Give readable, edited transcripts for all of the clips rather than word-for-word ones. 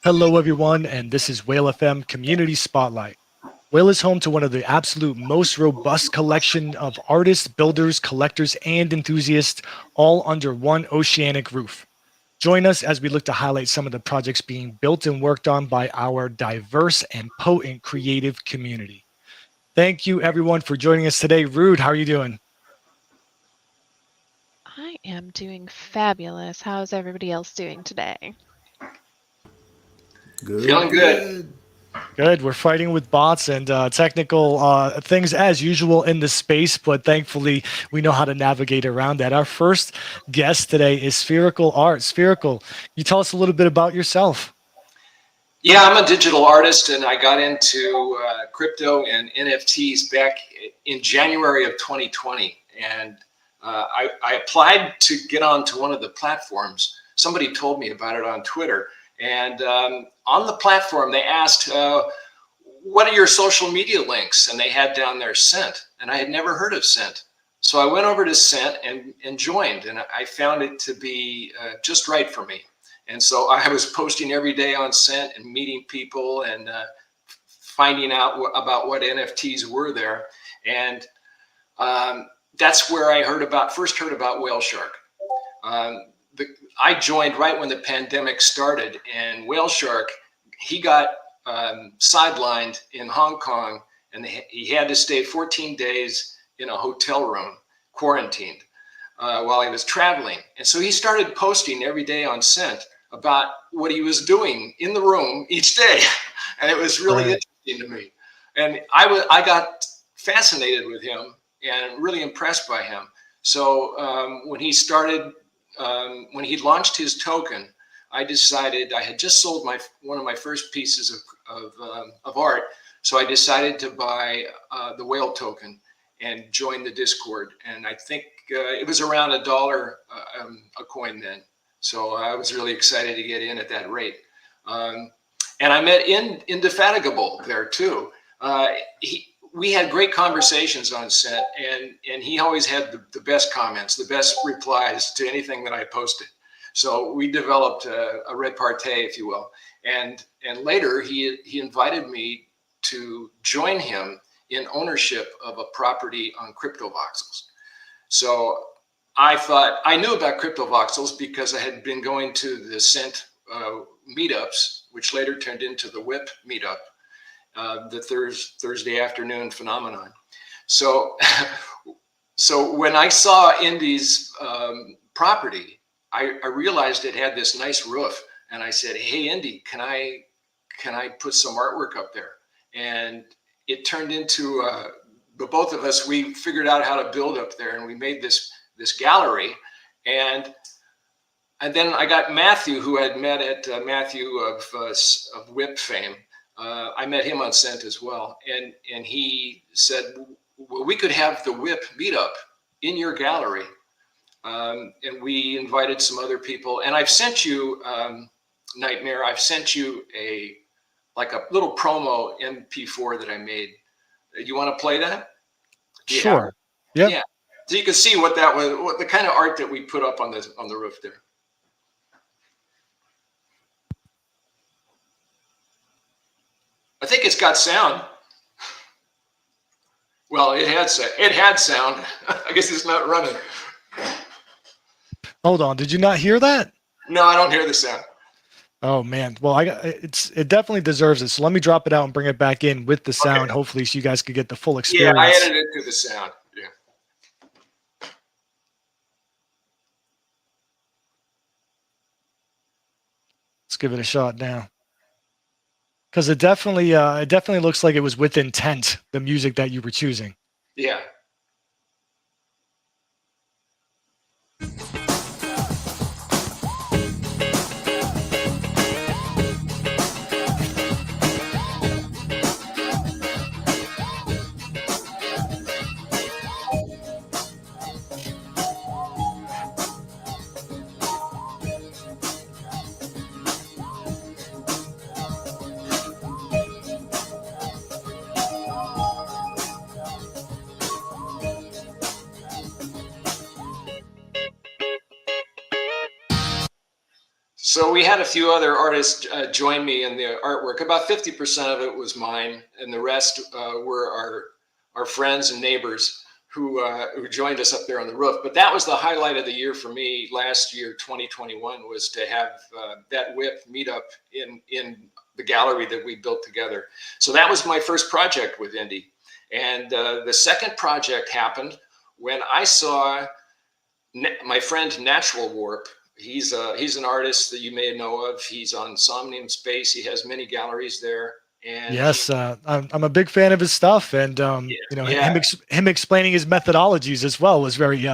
Hello, everyone, and this is Whale FM Community Spotlight. Whale is home to one of the absolute most robust collection of artists, builders, collectors, and enthusiasts, all under one oceanic roof. Join us as we look to highlight some of the projects being built and worked on by our diverse and potent creative community. Thank you, everyone, for joining us today. Rude, how are you doing? I am doing fabulous. How's everybody else doing today? Good, Feeling good. good. Good. We're fighting with bots and technical things as usual in the space, but thankfully we know how to navigate around that. Our first guest today is Sphericalart. Spherical, you tell us a little bit about yourself. Yeah, I'm a digital artist, and I got into crypto and NFTs back in January of 2020. And I applied to get onto one of the platforms. Somebody told me about it on Twitter. And on the platform, they asked, what are your social media links? And they had down there Scent, and I had never heard of Scent. So I went over to Scent and joined, and I found it to be just right for me. And so I was posting every day on Scent and meeting people and finding out about what NFTs were there. And that's where I first heard about Whale Shark. I joined right when the pandemic started, and Whale Shark, he got sidelined in Hong Kong, and he had to stay 14 days in a hotel room, quarantined, while he was traveling. And so he started posting every day on Scent about what he was doing in the room each day. And it was really interesting to me. And I got fascinated with him and really impressed by him. So when he launched his token, I decided I had just sold one of my first pieces of art. So I decided to buy the Whale token and join the Discord. And I think it was around $1 a coin then. So I was really excited to get in at that rate. And I met Indefatigable there too. We had great conversations on Scent, and he always had the best comments, the best replies to anything that I posted. So we developed a repartee, if you will. And later he invited me to join him in ownership of a property on CryptoVoxels. So I thought I knew about CryptoVoxels because I had been going to the Scent meetups, which later turned into the WHIP meetup, the Thursday afternoon phenomenon. So when I saw Indy's property, I realized it had this nice roof, and I said, "Hey, Indy, can I put some artwork up there?" And it turned into the both of us. We figured out how to build up there, and we made this gallery. And then I got Matthew, who I'd met at Matthew of WHIP fame. I met him on Scent as well. And he said, well, we could have the WHIP meetup in your gallery. And we invited some other people. And I've sent you, Nightmare, I've sent you a little promo MP4 that I made. You want to play that? Sure. Yep. Yeah. So you can see what that was, what the kind of art that we put up on the roof there. I think it's got sound. Well, it had sound. I guess it's not running. Hold on. Did you not hear that? No, I don't hear the sound. Oh man. Well, it definitely deserves it. So let me drop it out and bring it back in with the sound. Okay. Hopefully, so you guys could get the full experience. Yeah, I edited it to the sound. Yeah. Let's give it a shot now. Because it definitely looks like it was with intent, the music that you were choosing. Yeah. So we had a few other artists join me in the artwork. About 50% of it was mine, and the rest were our friends and neighbors who joined us up there on the roof. But that was the highlight of the year for me last year, 2021, was to have that WIP meet up in the gallery that we built together. So that was my first project with Indy. And the second project happened when I saw my friend Natural Warp. He's an artist that you may know of. He's on Somnium Space. He has many galleries there. And Yes, I'm a big fan of his stuff, and him explaining his methodologies as well was very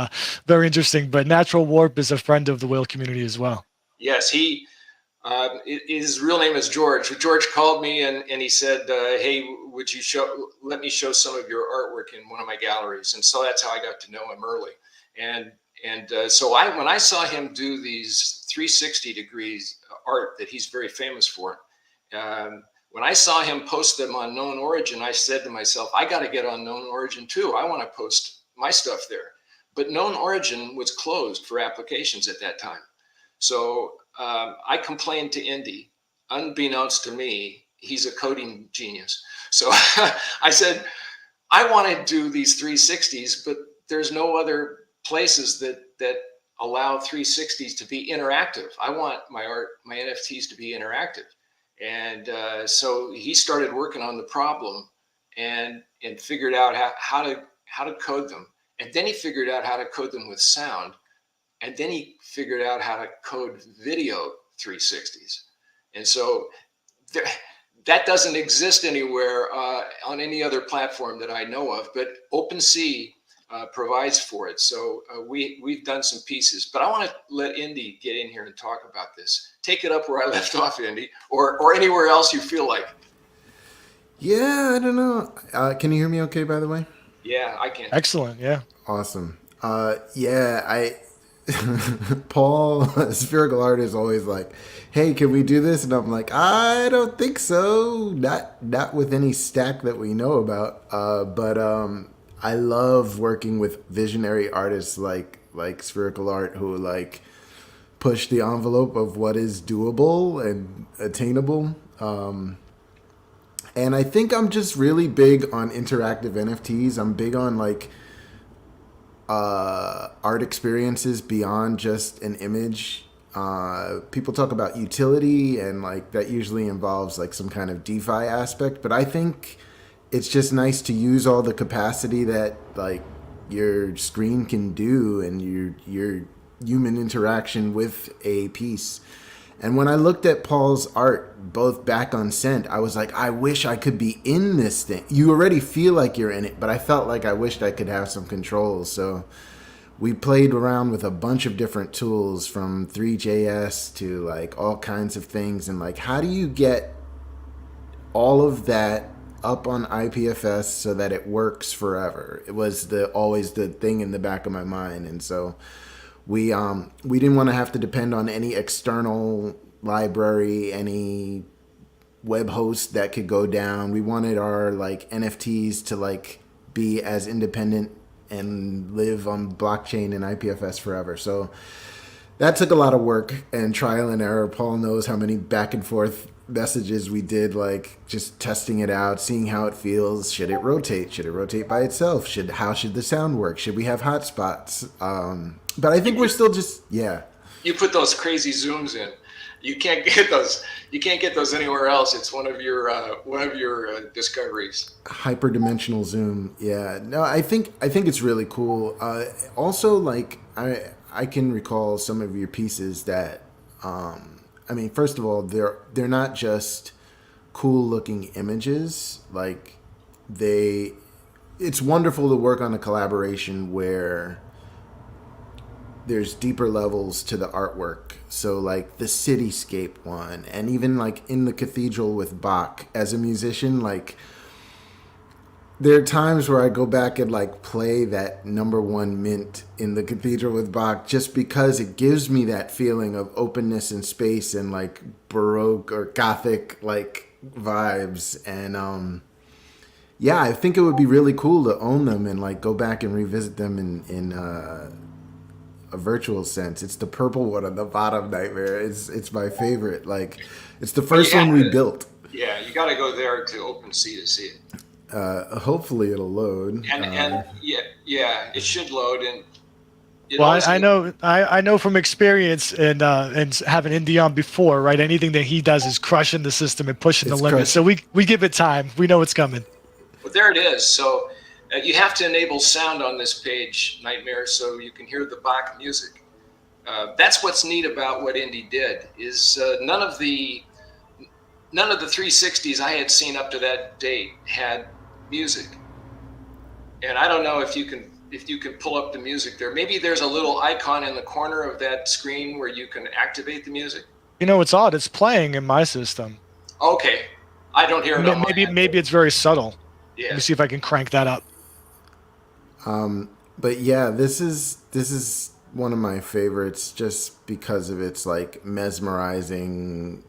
interesting. But Natural Warp is a friend of the whale community as well. Yes, his real name is George. George called me and he said, "Hey, would you let me show some of your artwork in one of my galleries?" And so that's how I got to know him early. And so when I saw him do these 360 degrees art that he's very famous for. When I saw him post them on Known Origin, I said to myself, I got to get on Known Origin too. I want to post my stuff there. But Known Origin was closed for applications at that time. So I complained to Indy. Unbeknownst to me, he's a coding genius. So I said, I want to do these 360s, but there's no other places that allow 360s to be interactive. I want my art, my NFTs to be interactive. And so he started working on the problem and figured out how to code them. And then he figured out how to code them with sound. And then he figured out how to code video 360s. And so that doesn't exist anywhere on any other platform that I know of, but OpenSea provides for it. So we've done some pieces, but I want to let Indy get in here and talk about this. Take it up where I left off, Indy, or anywhere else you feel like. Yeah, I don't know. Can you hear me okay, by the way? Yeah, I can. Excellent. Yeah. Awesome. Paul, Sphericalart is always like, hey, can we do this? And I'm like, I don't think so. Not with any stack that we know about. But I love working with visionary artists like Sphericalart who like push the envelope of what is doable and attainable. And I think I'm just really big on interactive NFTs. I'm big on like art experiences beyond just an image. People talk about utility and like that usually involves like some kind of DeFi aspect, but I think it's just nice to use all the capacity that like your screen can do and your human interaction with a piece. And when I looked at Paul's art, both back on Scent, I was like, I wish I could be in this thing. You already feel like you're in it, but I felt like I wished I could have some controls. So we played around with a bunch of different tools from 3JS to like all kinds of things. And like, how do you get all of that up on IPFS so that it works forever? It was always the thing in the back of my mind. And so we didn't want to have to depend on any external library, any web host that could go down. We wanted our like NFTs to like be as independent and live on blockchain and IPFS forever. So that took a lot of work and trial and error. Paul knows how many back and forth messages we did, like just testing it out, seeing how it feels. Should it rotate? Should it rotate by itself? How should the sound work? Should we have hotspots? But I think we're still just, yeah. You put those crazy zooms in. You can't get those. You can't get those anywhere else. It's one of your discoveries. Hyperdimensional zoom. Yeah. No, I think it's really cool. Also, like I can recall some of your pieces that, I mean, first of all, they're not just cool looking images. Like it's wonderful to work on a collaboration where there's deeper levels to the artwork. So like the cityscape one, and even like in the cathedral with Bach. As a musician, like there are times where I go back and like play that #1 mint in the cathedral with Bach just because it gives me that feeling of openness and space and like Baroque or Gothic like vibes. And yeah, I think it would be really cool to own them and like go back and revisit them in a virtual sense. It's the purple one on the bottom, Nightmare. It's my favorite. Like, it's the first one we built. Yeah, you got to go there to OpenSea to see it. Hopefully it'll load. And yeah, it should load. And I know from experience and having Indy on before, right? Anything that he does is crushing the system and pushing the limit. So we give it time. We know it's coming. Well, there it is. So you have to enable sound on this page, Nightmare, so you can hear the Bach music. That's what's neat about what Indy did. Is none of the 360s I had seen up to that date had music. And I don't know if you can pull up the music there. Maybe there's a little icon in the corner of that screen where you can activate the music. You know, it's odd. It's playing in my system. Okay, I don't hear it. Maybe it's very subtle. Yeah. Let me see if I can crank that up. But yeah, this is one of my favorites just because of its like mesmerizing,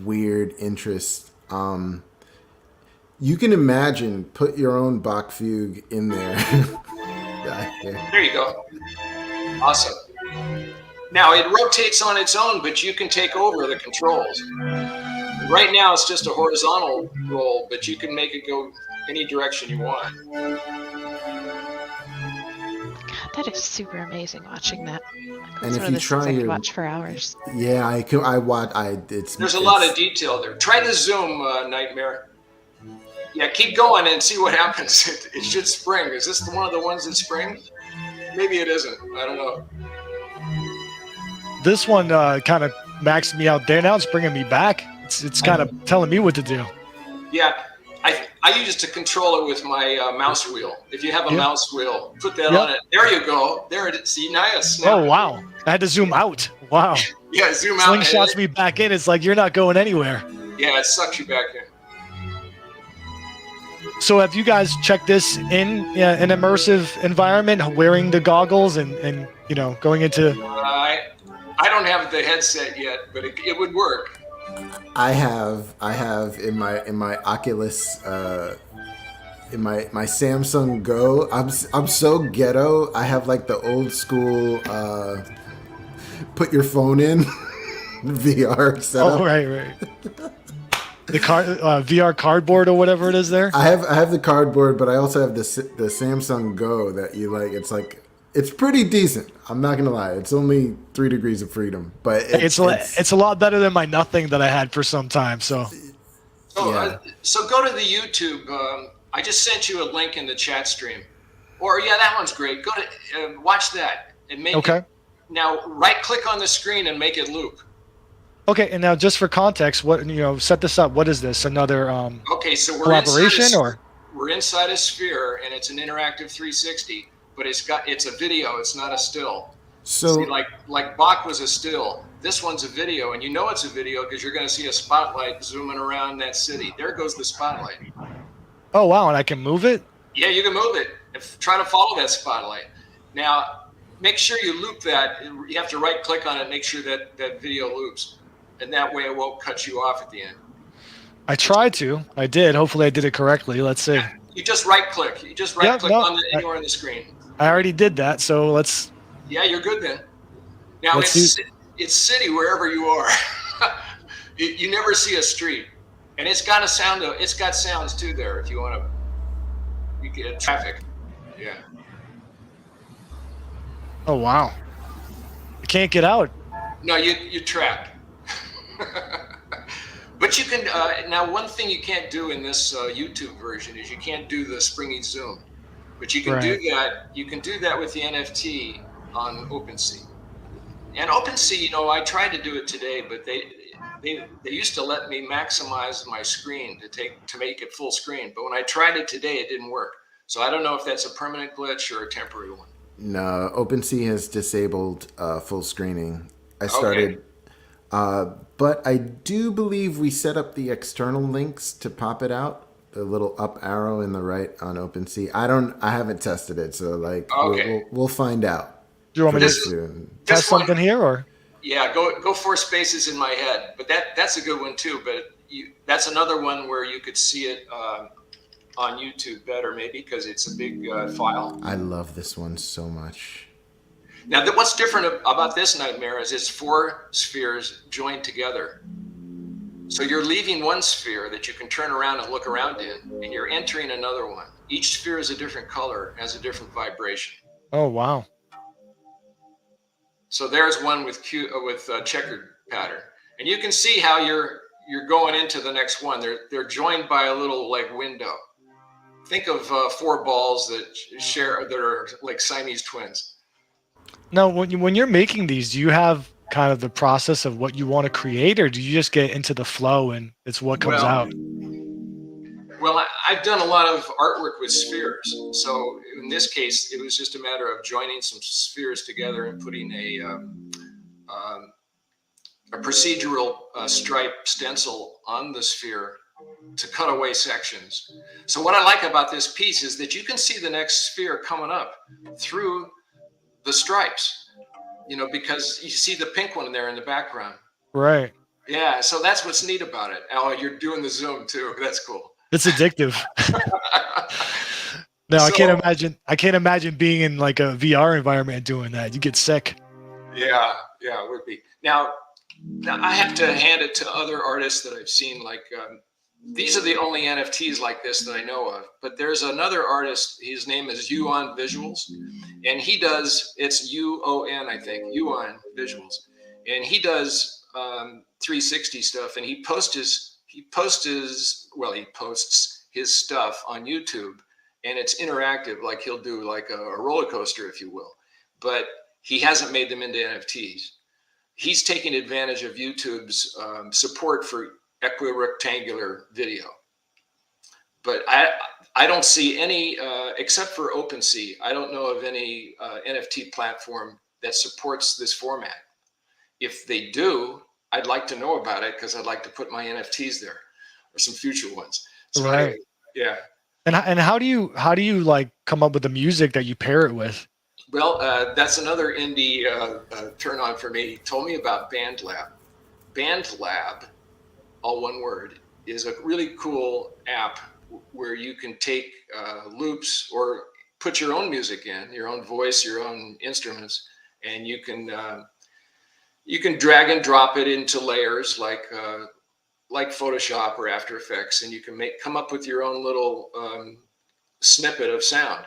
weird interest. You can imagine, put your own Bach fugue in there. There you go. Awesome. Now it rotates on its own, but you can take over the controls. Right now it's just a horizontal roll, but you can make it go any direction you want. God, that is super amazing watching that. And if you try I could watch for hours. Yeah, I watch. There's a lot of detail there. Try the zoom, Nightmare. Yeah, keep going and see what happens. It should spring. Is this one of the ones that spring? Maybe it isn't. I don't know. This one kind of maxed me out there. Now it's bringing me back. It's kind of telling me what to do. Yeah, I use it to control it with my mouse wheel. If you have a mouse wheel, put that on it. There you go. There it is. See, now it's Oh, wow. I had to zoom out. Wow. Yeah, zoom out. Slingshots me back in. It's like you're not going anywhere. Yeah, it sucks you back in. So have you guys checked this in an immersive environment, wearing the goggles and you know, going into... I don't have the headset yet, but it would work. I have in my Oculus in my Samsung Go. I'm so ghetto. I have like the old school put your phone in VR setup. Oh, right. The VR cardboard or whatever it is there. I have the cardboard, but I also have the Samsung Go that you like. It's pretty decent. I'm not gonna lie. It's only 3 degrees of freedom, but it's a lot better than my nothing that I had for some time. So so go to the YouTube. I just sent you a link in the chat stream. Or that one's great. Go to watch that and make it. Now right click on the screen and make it loop. Okay, and now just for context, set this up. What is this? Another okay, so collaboration we're inside a sphere and it's an interactive 360, but it's a video, it's not a still. So see, like Bach was a still, this one's a video, and you know it's a video because you're going to see a spotlight zooming around that city. There goes the spotlight. Oh wow, and I can move it? Yeah, you can move it. Try to follow that spotlight. Now, make sure you loop that. You have to right click on it, make sure that video loops. And that way it won't cut you off at the end. I tried to. I did. Hopefully I did it correctly. Let's see. You just right click. You just right click on anywhere on the screen. I already did that, so let's... Yeah, you're good then. Now it's city wherever you are. You never see a street. And it's got it's got sounds too there if you want to... You get traffic. Yeah. Oh, wow. I can't get out. No, you're trapped. But you can now one thing you can't do in this YouTube version is you can't do the springy zoom, but you can do that. You can do that with the NFT on OpenSea. And OpenSea, I tried to do it today, but they used to let me maximize my screen to make it full screen. But when I tried it today, it didn't work. So I don't know if that's a permanent glitch or a temporary one. No, OpenSea has disabled full screening. I started. Okay. But I do believe we set up the external links to pop it out. The little up arrow in the right on OpenSea. I haven't tested it, so we'll find out. Do you want me to test something here, or? Yeah, go 4 spaces in my head, but that's a good one too. But that's another one where you could see it on YouTube better, maybe because it's a big file. I love this one so much. Now, what's different about this nightmare is it's 4 spheres joined together. So you're leaving one sphere that you can turn around and look around in, and you're entering another one. Each sphere is a different color, has a different vibration. Oh, wow. So there's one with checkered pattern, and you can see how you're going into the next one. They're joined by a little like window. Think of 4 balls that are like Siamese twins. Now, when you're making these, do you have kind of the process of what you want to create, or do you just get into the flow and it's what comes out? Well, I've done a lot of artwork with spheres. So in this case, it was just a matter of joining some spheres together and putting a procedural stripe stencil on the sphere to cut away sections. So what I like about this piece is that you can see the next sphere coming up through the stripes, because you see the pink one there in the background. Right. Yeah, so that's what's neat about it. Oh, you're doing the zoom too. That's cool. It's addictive. No, I can't imagine being in like a VR environment and doing that. You get sick. Yeah, it would be. Now I have to hand it to other artists that I've seen. Like these are the only NFTs like this that I know of. But there's another artist. His name is Yuan Visuals, and he does. It's UON, I think. Yuan Visuals, and he does 360 stuff. And he posts his stuff on YouTube, and it's interactive. Like he'll do like a roller coaster, if you will. But he hasn't made them into NFTs. He's taking advantage of YouTube's support for equirectangular video. But I don't see any, except for OpenSea, I don't know of any NFT platform that supports this format. If they do, I'd like to know about it because I'd like to put my NFTs there or some future ones. So right. Anyway, yeah. And how do you like come up with the music that you pair it with? Well, that's another indie turn on for me. He told me about BandLab. BandLab, all one word, is a really cool app where you can take loops or put your own music in, your own voice, your own instruments, and you can drag and drop it into layers like Photoshop or After Effects, and you can come up with your own little snippet of sound.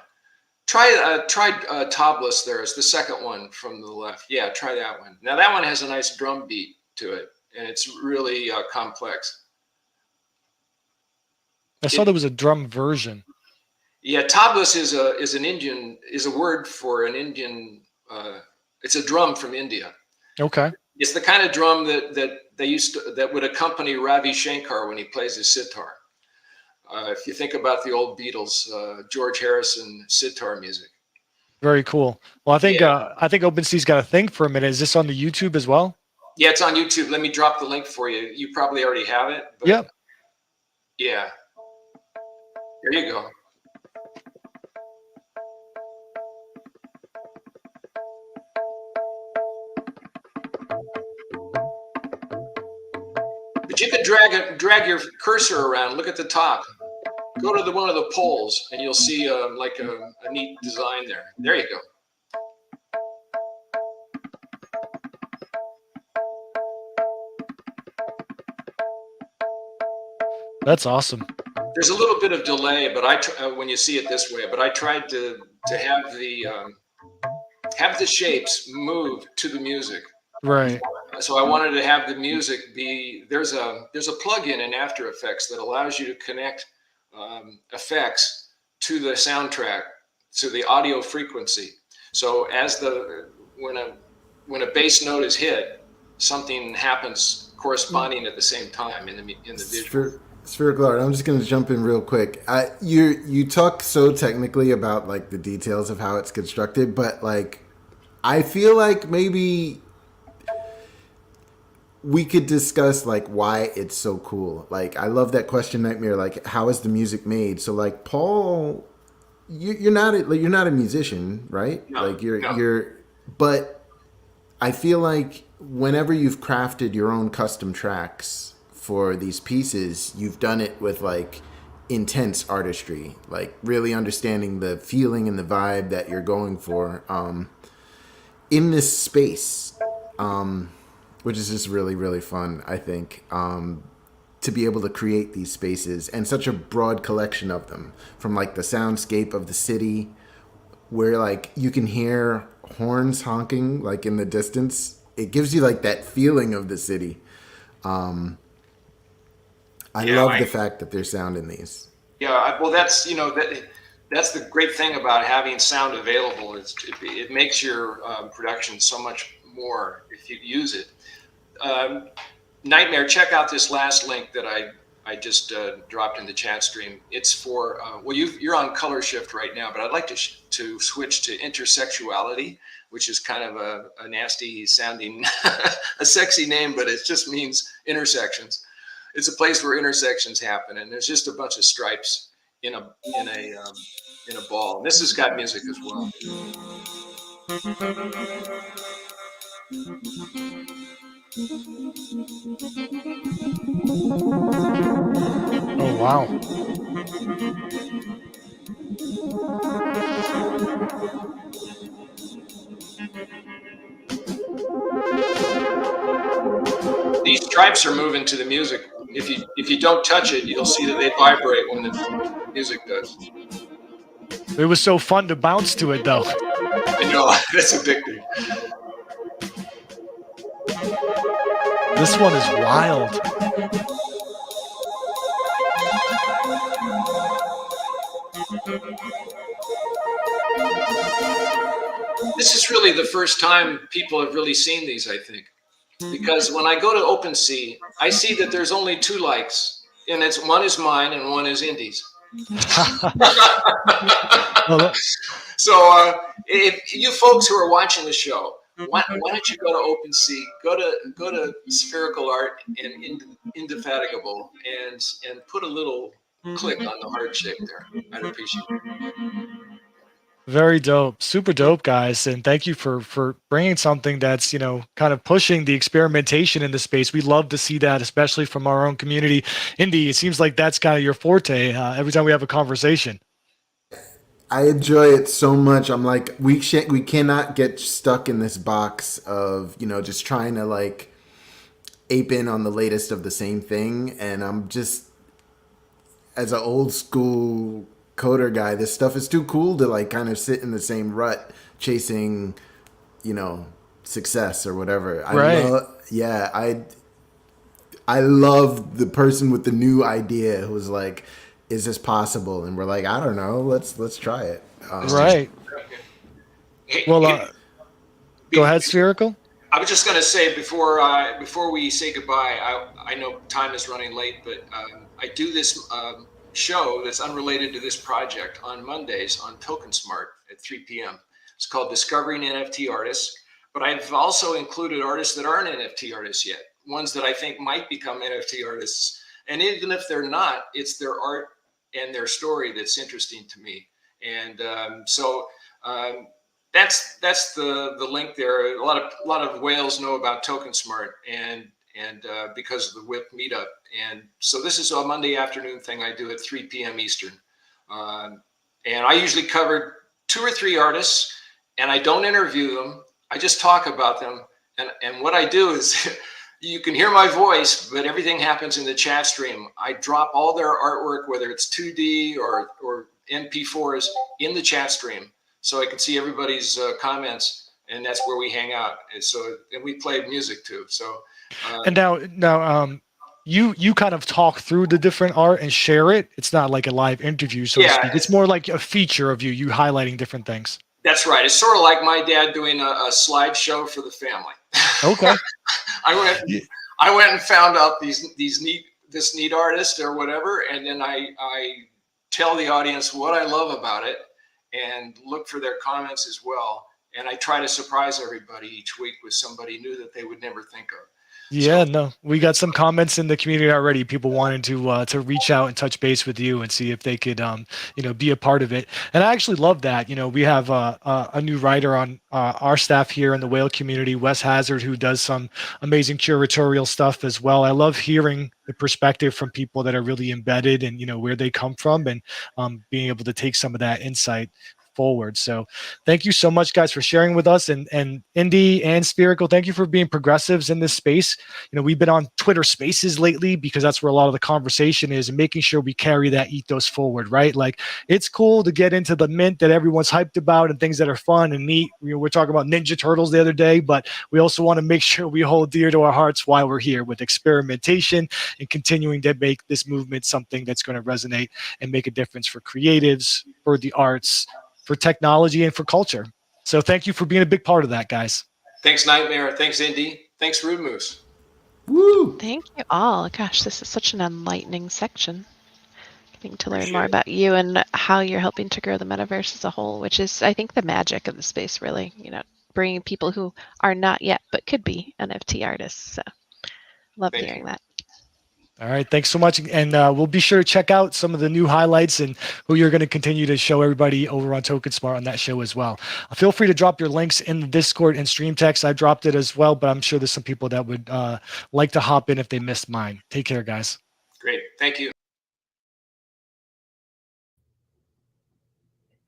Try Tobless there. It's the second one from the left. Yeah, try that one. Now that one has a nice drum beat to it, and it's really complex. I saw there was a drum version. Yeah, Tobless is a word for an Indian. It's a drum from India. Okay. It's the kind of drum that would accompany Ravi Shankar when he plays his sitar. If you think about the old Beatles, George Harrison sitar music. Very cool. Well, I think OpenSea's got a thing for a minute. Is this on the YouTube as well? Yeah, it's on YouTube. Let me drop the link for you. You probably already have it. But yep. Yeah. There you go. But you can drag your cursor around. Look at the top. Go to one of the poles, and you'll see like a neat design there. There you go. That's awesome. There's a little bit of delay, but when you see it this way, but I tried to have the shapes move to the music. Right. So I wanted to have the music be there's a plugin in After Effects that allows you to connect effects to the soundtrack, to the audio frequency. So as when a bass note is hit, something happens corresponding at the same time in the visual. Sphericalart, I'm just going to jump in real quick. You talk so technically about like the details of how it's constructed, but like I feel like maybe we could discuss like why it's so cool. Like I love that question, Nightmare. Like how is the music made? So like Paul, you're not a musician, right? No, like you're no. you're, but I feel like whenever you've crafted your own custom tracks for these pieces, you've done it with like intense artistry, like really understanding the feeling and the vibe that you're going for. in this space, which is just really, really fun, I think, to be able to create these spaces and such a broad collection of them, from like the soundscape of the city, where like you can hear horns honking like in the distance. It gives you like that feeling of the city. I love the fact that there's sound in these. Yeah, well, that's that's the great thing about having sound available. It makes your production so much more if you use it. Nightmare, check out this last link that I just dropped in the chat stream. It's for well, you're on color shift right now, but I'd like to switch to intersexuality, which is kind of a nasty sounding, a sexy name, but it just means intersections. It's a place where intersections happen, and there's just a bunch of stripes in a ball. This has got music as well. Oh, wow. These stripes are moving to the music. If you don't touch it, you'll see that they vibrate when the music does. It was so fun to bounce to it, though. I know, that's addicting. This one is wild. This is really the first time people have really seen these, I think. Because when I go to OpenSea, I see that there's only 2 likes, and one is mine and one is Indy's. So if you folks who are watching the show, why don't you go to OpenSea, go to Sphericalart and Indefatigable, and put a little click on the heart shape there. I'd appreciate it. Very dope. Super dope, guys. And thank you for bringing something that's, kind of pushing the experimentation in the space. We love to see that, especially from our own community. Indy, it seems like that's kind of your forte every time we have a conversation. I enjoy it so much. I'm like, we cannot get stuck in this box of, just trying to like ape in on the latest of the same thing. And I'm just, as an old school coder guy, this stuff is too cool to like kind of sit in the same rut chasing, success or whatever. Right. I love the person with the new idea who was like, is this possible? And we're like, I don't know. Let's try it. Right. Well, go ahead, Spherical. I was just going to say before we say goodbye, I know time is running late, but I do this show that's unrelated to this project on Mondays on TokenSmart at 3 p.m. It's called Discovering NFT Artists, but I've also included artists that aren't NFT artists yet, ones that I think might become NFT artists. And even if they're not, it's their art and their story that's interesting to me. And so that's the link there. A lot of whales know about TokenSmart and because of the WIP meetup. And so this is a Monday afternoon thing I do at 3 p.m. Eastern. And I usually cover 2 or 3 artists, and I don't interview them. I just talk about them. And what I do is you can hear my voice, but everything happens in the chat stream. I drop all their artwork, whether it's 2D or MP4s, in the chat stream, so I can see everybody's comments, and that's where we hang out. And we play music too. So. And now, you kind of talk through the different art and share it. It's not like a live interview, so to speak. It's more like a feature of you highlighting different things. That's right. It's sort of like my dad doing a slideshow for the family. Okay. I went and found out this neat artist or whatever, and then I tell the audience what I love about it and look for their comments as well. And I try to surprise everybody each week with somebody new that they would never think of. Yeah, no, we got some comments in the community already. People wanting to reach out and touch base with you and see if they could, be a part of it. And I actually love that. We have a new writer on our staff here in the whale community, Wes Hazard, who does some amazing curatorial stuff as well. I love hearing the perspective from people that are really embedded and where they come from, and being able to take some of that insight forward. So thank you so much, guys, for sharing with us. And Indy and Spherical, thank you for being progressives in this space. We've been on Twitter Spaces lately because that's where a lot of the conversation is, and making sure we carry that ethos forward, right? Like, it's cool to get into the mint that everyone's hyped about and things that are fun and neat. We're talking about Ninja Turtles the other day, but we also want to make sure we hold dear to our hearts while we're here with experimentation and continuing to make this movement something that's going to resonate and make a difference for creatives, for the arts, for technology, and for culture. So thank you for being a big part of that, guys. Thanks, Nightmare. Thanks, Indy. Thanks, Rude Moose. Woo! Thank you all. Gosh, this is such an enlightening section. Getting to learn more about you and how you're helping to grow the metaverse as a whole, which is, I think, the magic of the space, really. Bringing people who are not yet but could be NFT artists. So love hearing that. All right, thanks so much. And we'll be sure to check out some of the new highlights and who you're going to continue to show everybody over on TokenSmart on that show as well. Feel free to drop your links in the Discord and stream text. I dropped it as well, but I'm sure there's some people that would like to hop in if they missed mine. Take care, guys. Great. Thank you.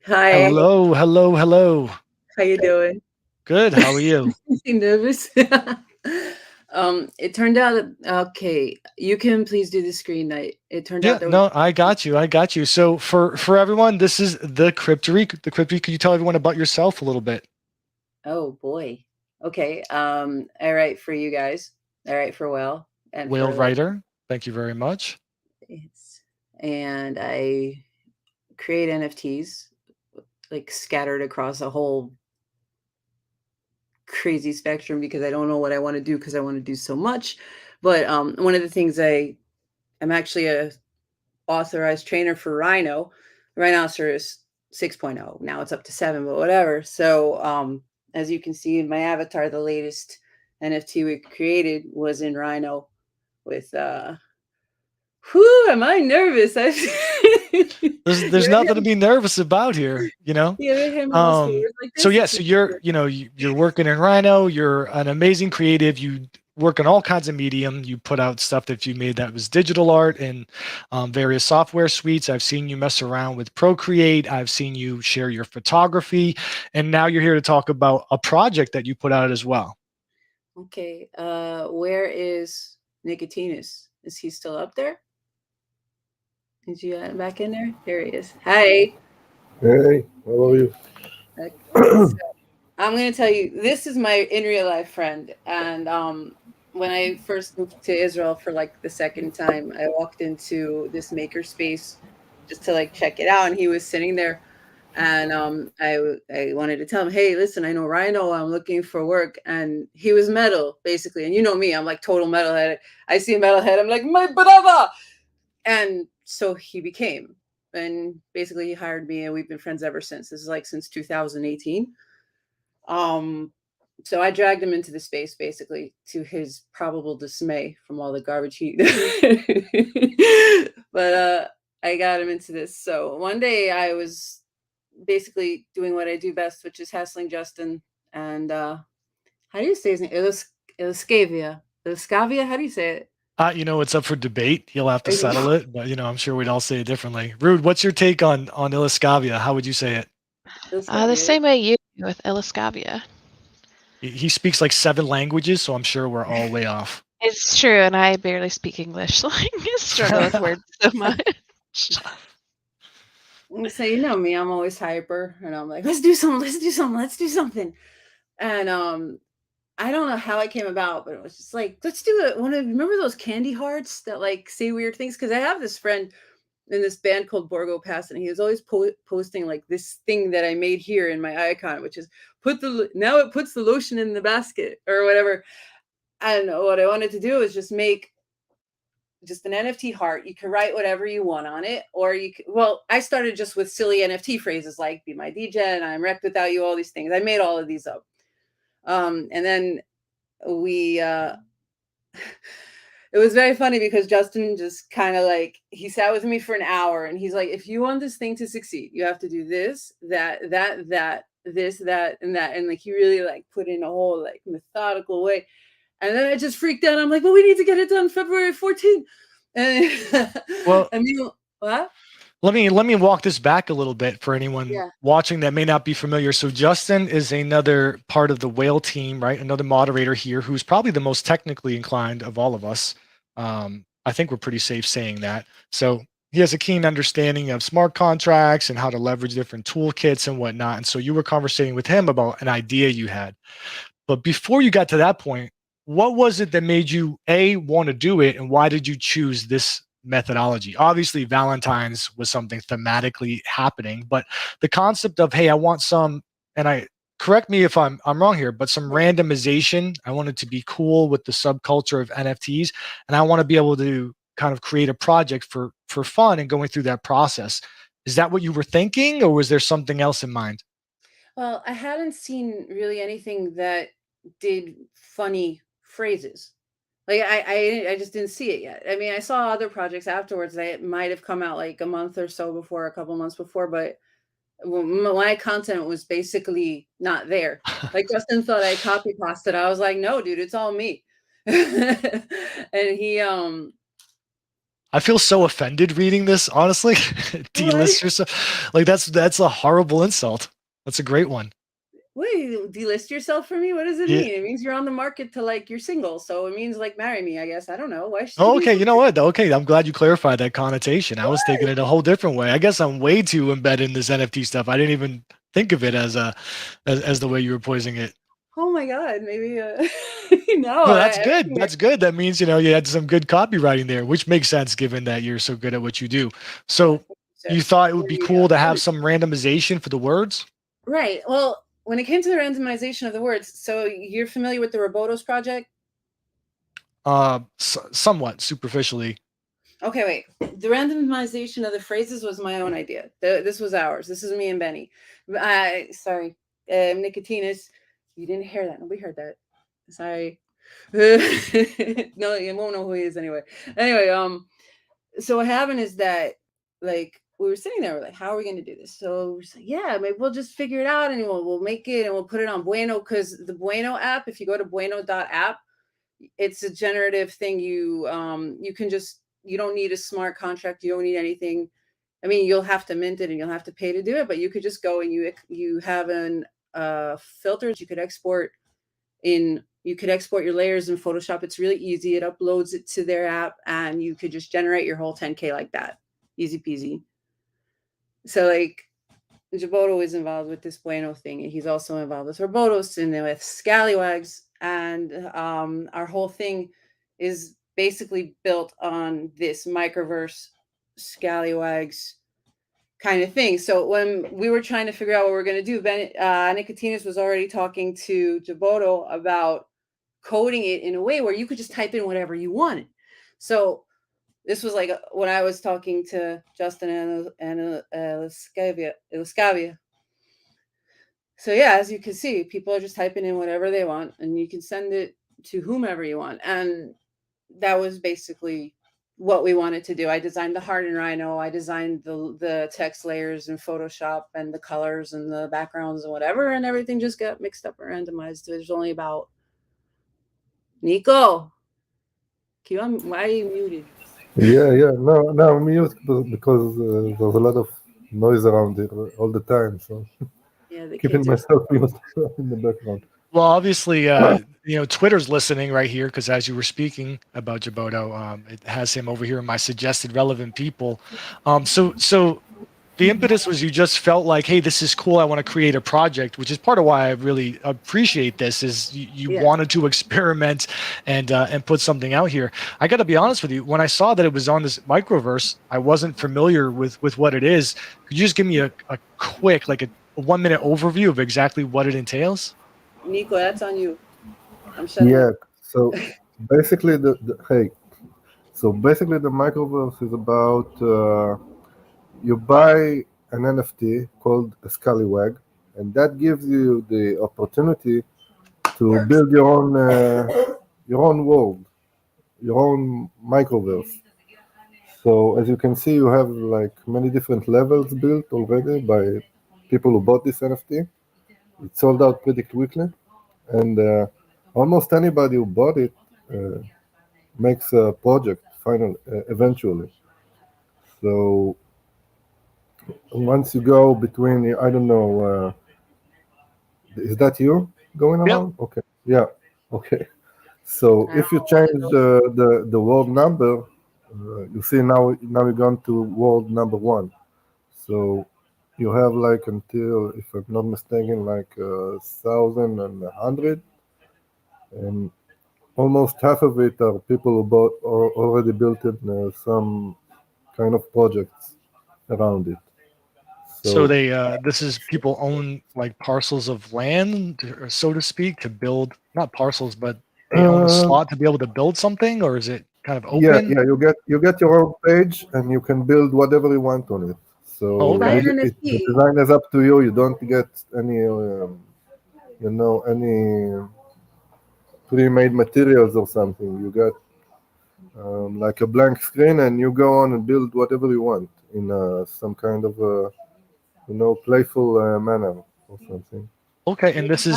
Hi. Hello. How you doing? Good. How are you? You nervous? It turned out okay. You can please do the screen night. It turned out there was I got you. So for everyone, this is the Cryptery. The Cryptery. Could you tell everyone about yourself a little bit? Oh boy. Okay. I write for you guys. I write for Whale and Whale Writer. Thank you very much. And I create NFTs like scattered across a whole crazy spectrum because I don't know what I want to do because I want to do so much. But one of the things I'm actually a authorized trainer for Rhinoceros 6.0. Now it's up to 7, but whatever. So as you can see in my avatar, the latest NFT we created was in Rhino with am I nervous? There's nothing to be nervous about here, Yeah, so you're working in Rhino. You're an amazing creative. You work on all kinds of medium. You put out stuff that you made that was digital art and various software suites. I've seen you mess around with Procreate. I've seen you share your photography, and now you're here to talk about a project that you put out as well. Okay, where is Nicotinus? Is he still up there? Is he back in there? There he is. Hi. Hey, how are you? Okay, so I'm going to tell you, this is my in real life friend. And when I first moved to Israel for like the second time, I walked into this maker space just to like check it out. And he was sitting there. And I wanted to tell him, hey, listen, I know Rhino, I'm looking for work. And he was metal, basically. And you know me, I'm like total metalhead. I see a metalhead, I'm like, my brother. And so he became. And basically he hired me, and we've been friends ever since. This is like since 2018. So I dragged him into the space, basically, to his probable dismay from all the garbage he but I got him into this. So one day I was basically doing what I do best, which is hassling Justin. And how do you say his name? Iliscavia. How do you say it? It's up for debate. You'll have to settle it, but I'm sure we'd all say it differently. Rude, what's your take on Iliscavia? How would you say it? The same way you do with Iliscavia. He speaks like 7 languages, so I'm sure we're all way off. It's true, and I barely speak English, so I struggle with words so much. So you know me, I'm always hyper, and I'm like, let's do something. And I don't know how it came about, but it was just like, let's do it. Remember those candy hearts that like say weird things? Because I have this friend in this band called Borgo Pass, and he was always posting like this thing that I made here in my icon, which is now it puts the lotion in the basket or whatever. And what I wanted to do is just make just an NFT heart. You can write whatever you want on it, or I started just with silly NFT phrases like "Be my DJ" and "I'm wrecked without you." All these things. I made all of these up. And then it was very funny because Justin just kind of like, he sat with me for an hour and he's like, if you want this thing to succeed, you have to do this, that, this, that, and that. And like, he really like put in a whole like methodical way. And then I just freaked out. I'm like, well, we need to get it done February 14th. And well, I mean, what? Let me walk this back a little bit for anyone Yeah. watching that may not be familiar. So Justin is another part of the whale team, right? Another moderator here who's probably the most technically inclined of all of us. I think we're pretty safe saying that. So he has a keen understanding of smart contracts and how to leverage different toolkits and whatnot. And so you were conversating with him about an idea you had. But before you got to that point, what was it that made you want to do it, and why did you choose this methodology? Obviously, Valentine's was something thematically happening, but the concept of, hey, I want some, and I correct me if I'm wrong here, but some randomization. I want it to be cool with the subculture of NFTs, and I want to be able to kind of create a project for fun and going through that process. Is that what you were thinking, or was there something else in mind? Well, I hadn't seen really anything that did funny phrases. Like I just didn't see it yet. I mean, I saw other projects afterwards that might have come out like a month or so before, a couple months before, but my content was basically not there. Like Justin thought I copy pasted. I was like, no, dude, it's all me. And he I feel so offended reading this, honestly. Delist yourself. Like that's a horrible insult. That's a great one. Wait, delist yourself for me? What does it Yeah. mean? It means you're on the market to like you're single, so it means like marry me, I guess. I don't know. Why should Oh, you okay, be you know what? Okay, I'm glad you clarified that connotation. I was taking What? it a whole different way. I guess I'm way too embedded in this NFT stuff. I didn't even think of it as as the way you were posing it. Oh my god, maybe no, No, that's good. everything That's good. That means, you had some good copywriting there, which makes sense given that you're so good at what you do. So you thought it would There be you cool go. to have some randomization for the words? Right. Well, when it came to the randomization of the words, so you're familiar with the Robotos project? Somewhat superficially. Okay, wait. The randomization of the phrases was my own idea. This was ours. This is me and Benny. Sorry, Nicotinus. You didn't hear that. Nobody heard that. Sorry. No, you won't know who he is anyway. Anyway, so what happened is that like we were sitting there, we're like, how are we going to do this? So we're like, yeah, maybe we'll just figure it out and we'll make it and we'll put it on Bueno, because the Bueno app, if you go to bueno.app, it's a generative thing. You can just, you don't need a smart contract, you don't need anything. I mean, you'll have to mint it and you'll have to pay to do it, but you could just go and you have an filters. You could export your layers in Photoshop. It's really easy. It uploads it to their app and you could just generate your whole 10K like that. Easy peasy. So like Jaboto is involved with this Bueno thing, and he's also involved with Robotos and with Scallywags. And our whole thing is basically built on this microverse Scallywags kind of thing. So when we were trying to figure out what we were going to do, Nicotinus was already talking to Jaboto about coding it in a way where you could just type in whatever you wanted. So this was like when I was talking to Justin and Ilascavia. So yeah, as you can see, people are just typing in whatever they want, and you can send it to whomever you want. And that was basically what we wanted to do. I designed the heart in Rhino. I designed the text layers in Photoshop and the colors and the backgrounds and whatever, and everything just got mixed up and randomized. There's only about Nico. Why are you muted? Yeah. No, I'm mute because there's a lot of noise around here all the time. So Yeah, the keeping kids are. myself mute in the background. Well, obviously, Twitter's listening right here because as you were speaking about Jaboto, it has him over here in my suggested relevant people. So the impetus was you just felt like, hey, this is cool. I want to create a project, which is part of why I really appreciate this. Is you Yeah. wanted to experiment and put something out here. I got to be honest with you. When I saw that it was on this microverse, I wasn't familiar with what it is. Could you just give me a quick, like a 1-minute overview of exactly what it entails? Nico, that's on you. I'm shutting Yeah. up. So basically, the microverse is about you buy an NFT called a Scallywag, and that gives you the opportunity to build your own world, your own microverse. So as you can see, you have like many different levels built already by people who bought this NFT. It sold out pretty quickly, and almost anybody who bought it uh, makes a project eventually. So once you go between, I don't know, is that you going Yep. around? Okay, yeah, okay. So if you change the world number, you see now you're going to world number 1. So you have like until, if I'm not mistaken, like 1,100, and almost half of it are people who already built it, some kind of projects around it. So So they this is people own like parcels of land, or so to speak, to build, not parcels, but they own a uh, slot to be able to build something, or is it kind of yeah, open? yeah, you get your own page and you can build whatever you want on it. Oh, So Buy okay. an the NFT. design is up to you. You don't get any any pre-made materials or something. You got like a blank screen, and you go on and build whatever you want in some kind of playful manner or something. Okay, and You this is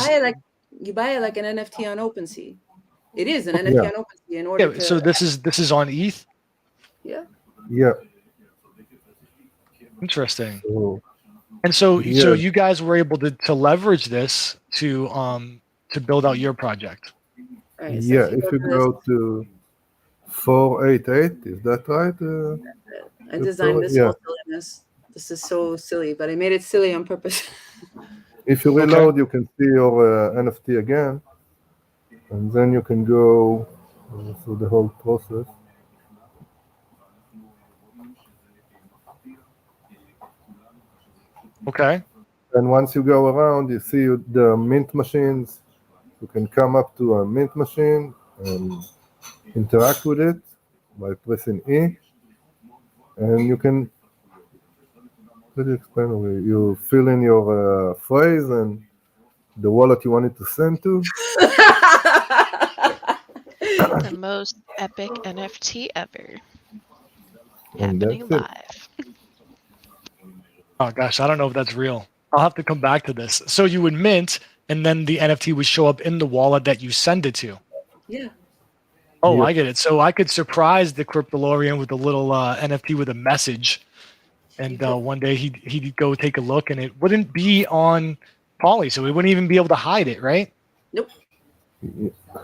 buy it like an NFT on OpenSea. It is an NFT Yeah, on OpenSea in order yeah. to So this is on ETH. yeah. yeah. Interesting. So And so yeah, you guys were able to leverage this to build out your project. All right. So yeah. if you If go you to this, go to 488, is that right? I Victoria? designed this Yeah. whole silliness. This is so silly, but I made it silly on purpose. If you Okay. reload, you can see your NFT again, and then you can go through the whole process. Okay. And once you go around, you see the mint machines. You can come up to a mint machine and interact with it by pressing E, and you can. Let me explain. You fill in your phrase and the wallet you want it to send to. The most epic NFT ever. And Happening that's it. live. Oh gosh, I don't know if that's real. I'll have to come back to this. So you would mint, and then the NFT would show up in the wallet that you send it to. Yeah. Oh, Yep. I get it. So I could surprise the Cryptolorian with a little NFT with a message, and one day he'd go take a look, and it wouldn't be on Poly, so we wouldn't even be able to hide it, right? Nope.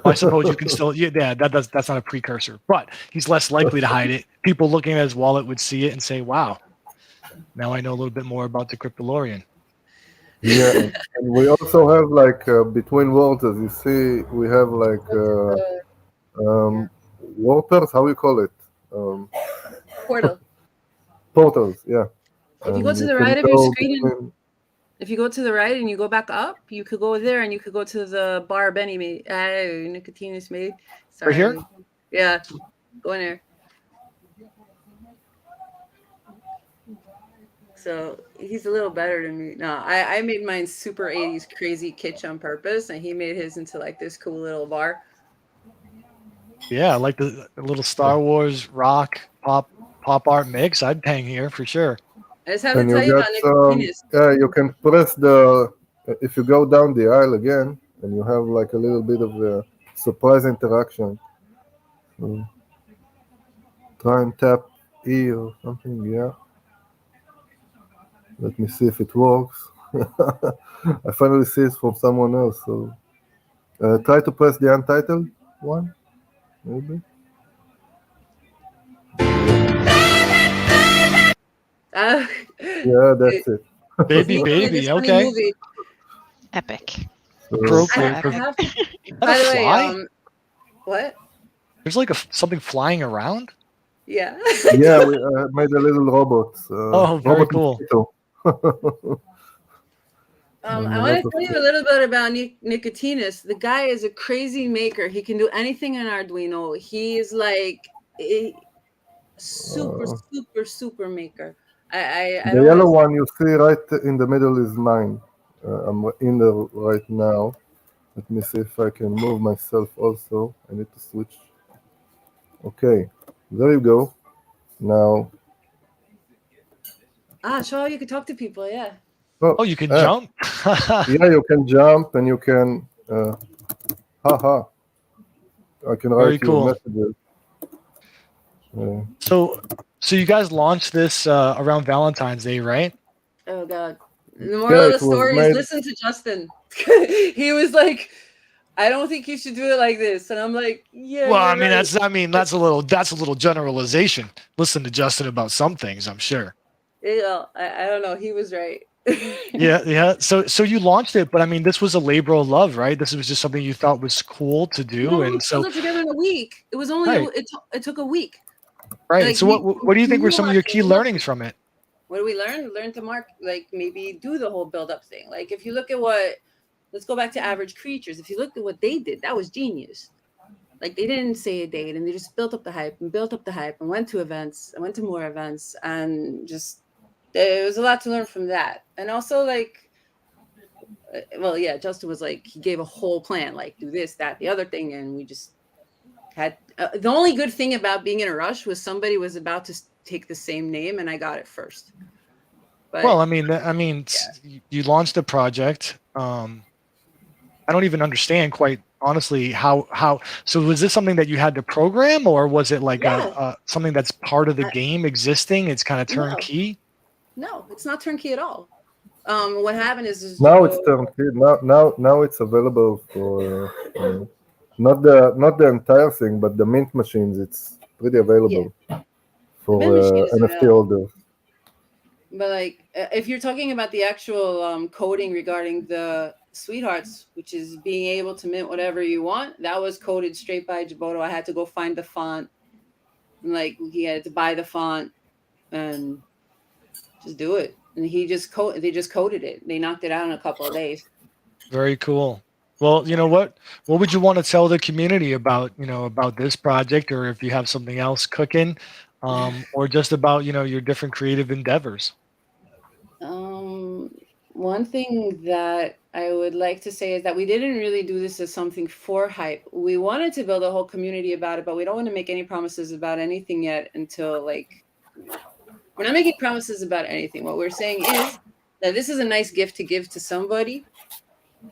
I suppose you can still, yeah, that's not a precursor, but he's less likely to hide it. People looking at his wallet would see it and say, "Wow, now I know a little bit more about the Cryptolorian." Yeah, and we also have like between worlds, as you see, we have like warpers. How you call it? Portal. Portals. Yeah, If you go and to you the can right of your go screen, between. if you go to the right and you go back up, you could go there and you could go to the bar Benny made. Nicotinus made. Sorry. Right here? Yeah. Go in there. So he's a little better than me. No, I made mine super 80s crazy kitsch on purpose, and he made his into like this cool little bar. Yeah, I like the little Star Wars rock pop art mix. I'd hang here for sure. I just have to And tell you you got about some. Nicotinus. Yeah, you can press the. If you go down the aisle again, and you have like a little bit of a surprise interaction. So try and tap E or something. Yeah. Let me see if it works. I finally see it from someone else. So try to press the untitled one, maybe. Yeah, that's it. Baby, Sneaky is this baby. funny Okay, movie. Epic. So, appropriate. I Epic. have. Is that By a the way, fly? what? There's like something flying around. Yeah. yeah, we made a little robot. Oh, very Robot cool. mosquito. I And a want lot to of tell you a little bit about Nicotinus. The guy is a crazy maker. He can do anything in Arduino. He is like a super, super, super maker. I the don't yellow want one you see right in the middle is mine. I'm in there right now. Let me see if I can move myself also. I need to switch. Okay, there you go. Now, to. Show how you can talk to people. Yeah. Oh, you can jump. yeah, you can jump and you can. Haha. I can Very write you cool. messages. So you guys launched this around Valentine's Day, right? Oh God. The moral of the it was story is made. listen to Justin. He was like, I don't think you should do it like this. And I'm like, yeah, Well, you're right. that's a little generalization. Listen to Justin about some things, I'm sure. Yeah, I don't know. He was right. Yeah, yeah. So you launched it, but I mean, this was a labor of love, right? This was just something you thought was cool to do, No, we and so pulled it together in a week. It was only right, it took a week. right. Like So what do you think were some of your key we looked. learnings from it? What do we learn? We learned to like maybe do the whole build up thing. Like if you look at what, let's go back to Average Creatures. If you look at what they did, that was genius. Like they didn't say a date and they just built up the hype and built up the hype and went to events and went to more events and just there was a lot to learn from that. And also like, well, yeah, Justin was like, he gave a whole plan, like do this, that, the other thing. And we just had, the only good thing about being in a rush was somebody was about to take the same name and I got it first. But Well, you launched the project. I don't even understand quite honestly how. So was this something that you had to program, or was it like something that's part of the game existing? It's kind of turnkey. No, it's not turnkey at all. What happened is Now it's turnkey. Now it's available for not the entire thing, but the mint machines. It's pretty available for NFT holders. But like, if you're talking about the actual coding regarding the sweETHeartz, which is being able to mint whatever you want, that was coded straight by Jiboto. I had to go find the font, and like he had to buy the font and just do it. And they just coded it. They knocked it out in a couple of days. Very cool. Well, you know what would you want to tell the community about this project, or if you have something else cooking, or just about your different creative endeavors? One thing that I would like to say is that we didn't really do this as something for hype. We wanted to build a whole community about it, but we don't want to make any promises about anything yet until like, we're not making promises about anything. What we're saying is that this is a nice gift to give to somebody,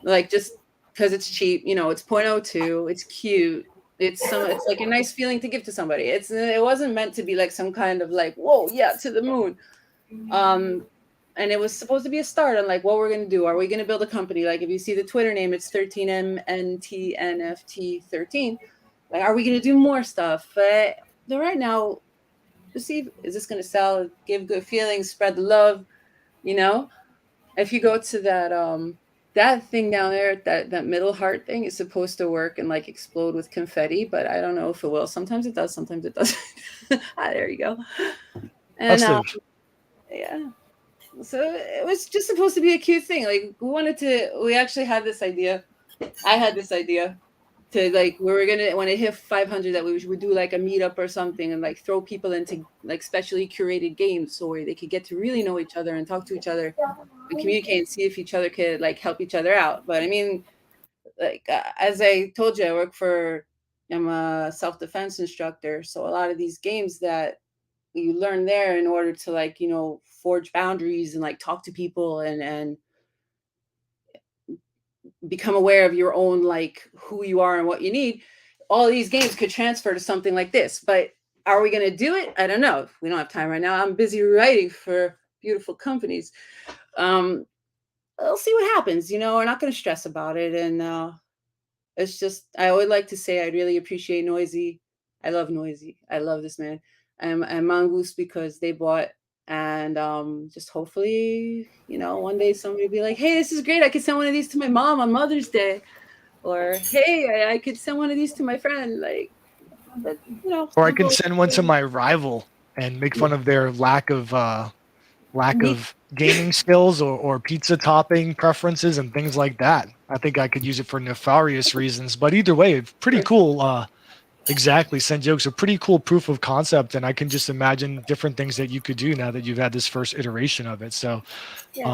like just because it's cheap, it's 0.02, it's cute. It's like a nice feeling to give to somebody. It wasn't meant to be like some kind of like, whoa, yeah, to the moon. And it was supposed to be a start on like what we're going to do. Are we going to build a company? Like if you see the Twitter name, it's 13MNTNFT13. Like, are we going to do more stuff? But right now, to see, is this going to sell, give good feelings, spread the love? If you go to that thing down there, that middle heart thing is supposed to work and like explode with confetti, but I don't know if it will. Sometimes it does, sometimes it doesn't. There you go. And yeah. So it was just supposed to be a cute thing. Like we actually had this idea. I had this idea to like, we were gonna, when it hit 500, that we would do like a meetup or something and like throw people into like specially curated games so where they could get to really know each other and talk to each other and communicate and see if each other could like help each other out. But I mean, like as I told you, I'm a self-defense instructor. So a lot of these games that you learn there in order to like, forge boundaries and like talk to people and become aware of your own, like who you are and what you need. All these games could transfer to something like this, but are we going to do it? I don't know. We don't have time right now. I'm busy writing for beautiful companies. I'll see what happens. We're not going to stress about it. And it's just, I would like to say I really appreciate Noisy. I love Noisy. I love this man. And Mongoose because they bought, and just hopefully, one day somebody will be like, hey, this is great. I could send one of these to my mom on Mother's Day. Or, hey, I could send one of these to my friend. Like, but, or I can send one to my rival and make fun of their lack of gaming skills or pizza topping preferences and things like that. I think I could use it for nefarious reasons, but either way, pretty cool. Exactly. Send jokes are pretty cool proof of concept. And I can just imagine different things that you could do now that you've had this first iteration of it. So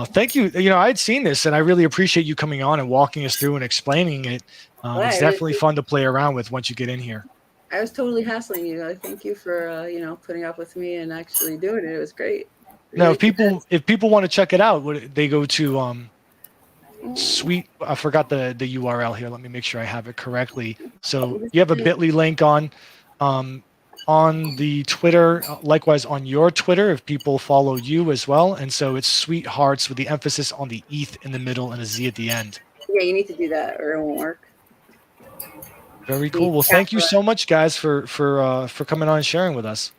thank you. I had seen this and I really appreciate you coming on and walking us through and explaining it. It's definitely fun to play around with once you get in here. I was totally hassling you. Thank you for, putting up with me and actually doing it. It was great. Now, if people want to check it out, would they go to I forgot the URL here. Let me make sure I have it correctly. So you have a bit.ly link on on the Twitter, likewise on your Twitter, if people follow you as well. And so it's sweETHeartz with the emphasis on the ETH in the middle and a Z at the end. Yeah, you need to do that or it won't work. Very cool. Well, thank you so much, guys, for coming on and sharing with us.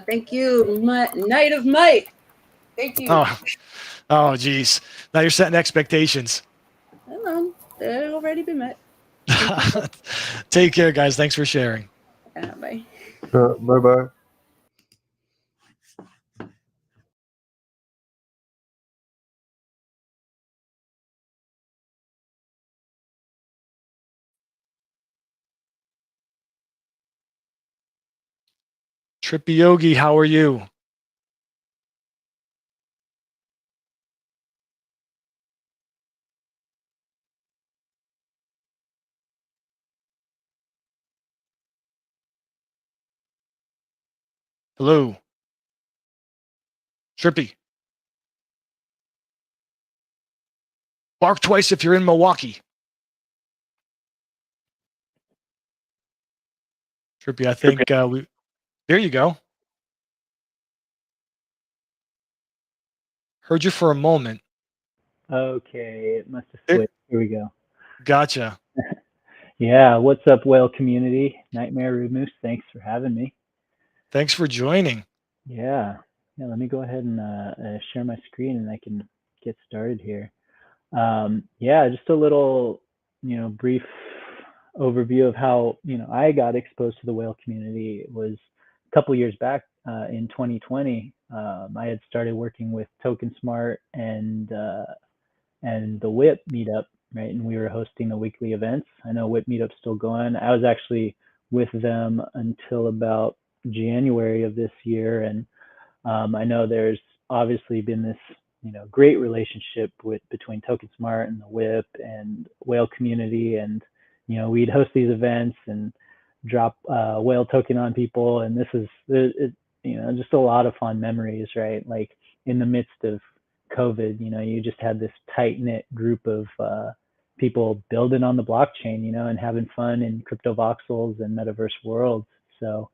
Thank you, Knight of Might. Thank you. Oh, geez. Now you're setting expectations. Hello. They've already been met. Take care, guys. Thanks for sharing. Bye. Bye-bye. Trippy Yogi, how are you? Hello. Trippy. Bark twice if you're in Milwaukee. Trippy, I think there you go. Heard you for a moment. Okay, it must have switched. Here we go. Gotcha. Yeah, what's up, whale community? Nightmare Rude Moose, thanks for having me. Thanks for joining. Yeah, let me go ahead and share my screen and I can get started here. Yeah, just a little, brief overview of how, I got exposed to the whale community. It was a couple years back in 2020. I had started working with Token Smart and the WHIP meetup, right? And we were hosting the weekly events. I know WHIP meetup's still going. I was actually with them until about January of this year. And I know there's obviously been this, great relationship between Token Smart and the WHIP and whale community. And, we'd host these events and drop whale token on people. And this is, just a lot of fun memories, right? Like in the midst of COVID, you just had this tight knit group of people building on the blockchain, and having fun in crypto voxels and metaverse worlds. So,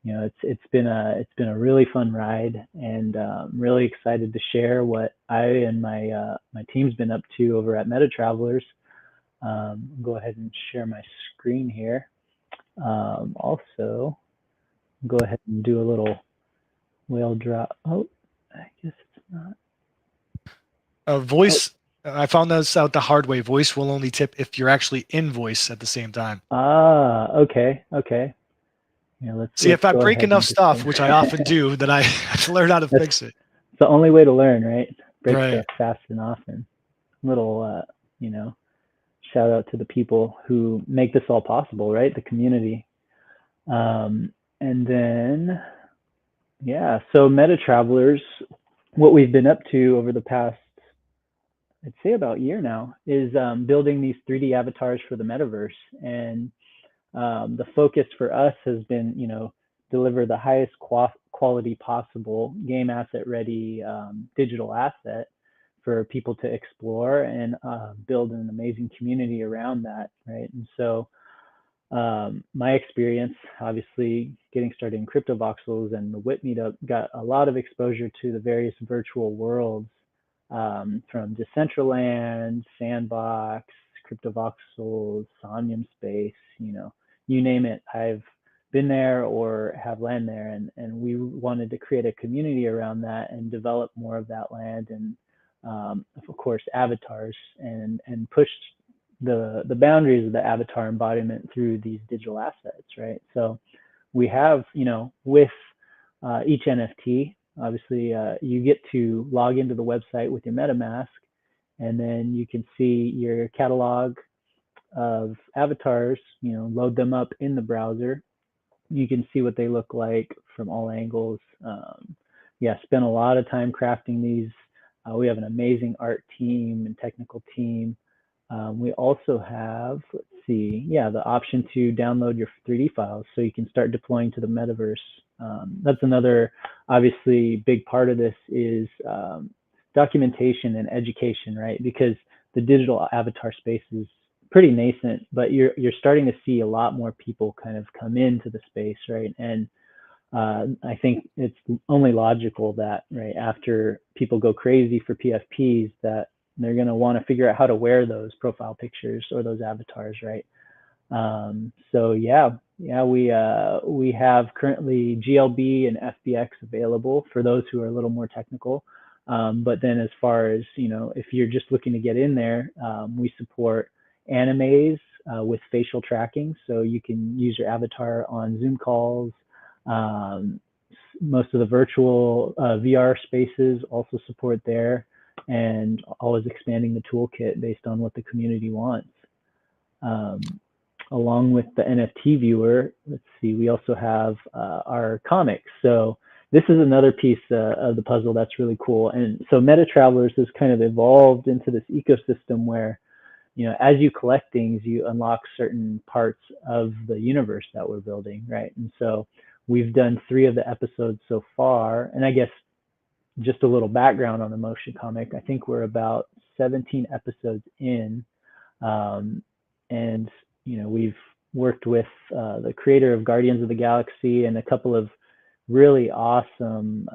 it's been a really fun ride, and really excited to share what I and my team's been up to over at MetaTravelers. Go ahead and share my screen here. Also, go ahead and do a little whale drop. Oh, I guess it's not. Voice, I found this out the hard way. Voice will only tip if you're actually in voice at the same time. Ah, okay. Yeah, let's if I go break ahead enough and stuff, which I often do, then I have to learn how to fix it. It's the only way to learn, right? Break Right. stuff fast and often. Little, shout out to the people who make this all possible, right? The community. And then, yeah, so MetaTravelers, what we've been up to over the past, I'd say about a year now, is building these 3D avatars for the metaverse. And the focus for us has been, deliver the highest quality possible game asset ready digital asset for people to explore and build an amazing community around that, right? And so my experience, obviously getting started in crypto voxels and the WHIP meetup, got a lot of exposure to the various virtual worlds, from Decentraland, Sandbox, crypto voxels, Somnium Space, you name it. I've been there or have land there, and we wanted to create a community around that and develop more of that land, and of course avatars, and pushed the boundaries of the avatar embodiment through these digital assets, right? So we have, with each NFT, obviously you get to log into the website with your MetaMask, and then you can see your catalog of avatars, load them up in the browser. You can see what they look like from all angles. Yeah, spent a lot of time crafting these. We have an amazing art team and technical team. We also have, the option to download your 3D files so you can start deploying to the metaverse. That's another, obviously, big part of this is documentation and education, right? Because the digital avatar space is pretty nascent, but you're starting to see a lot more people kind of come into the space, right? And I think it's only logical that right after people go crazy for PFPs, that they're going to want to figure out how to wear those profile pictures or those avatars, right? So we have currently GLB and FBX available for those who are a little more technical. But then as far as, if you're just looking to get in there, we support animes with facial tracking. So you can use your avatar on Zoom calls. Most of the virtual VR spaces also support there, and always expanding the toolkit based on what the community wants. Along with the NFT viewer, let's see, we also have our comics. So this is another piece of the puzzle that's really cool. And so MetaTravelers has kind of evolved into this ecosystem where, as you collect things, you unlock certain parts of the universe that we're building, right? And so we've done 3 of the episodes so far. And I guess just a little background on the motion comic, I think we're about 17 episodes in. And we've worked with the creator of Guardians of the Galaxy and a couple of really awesome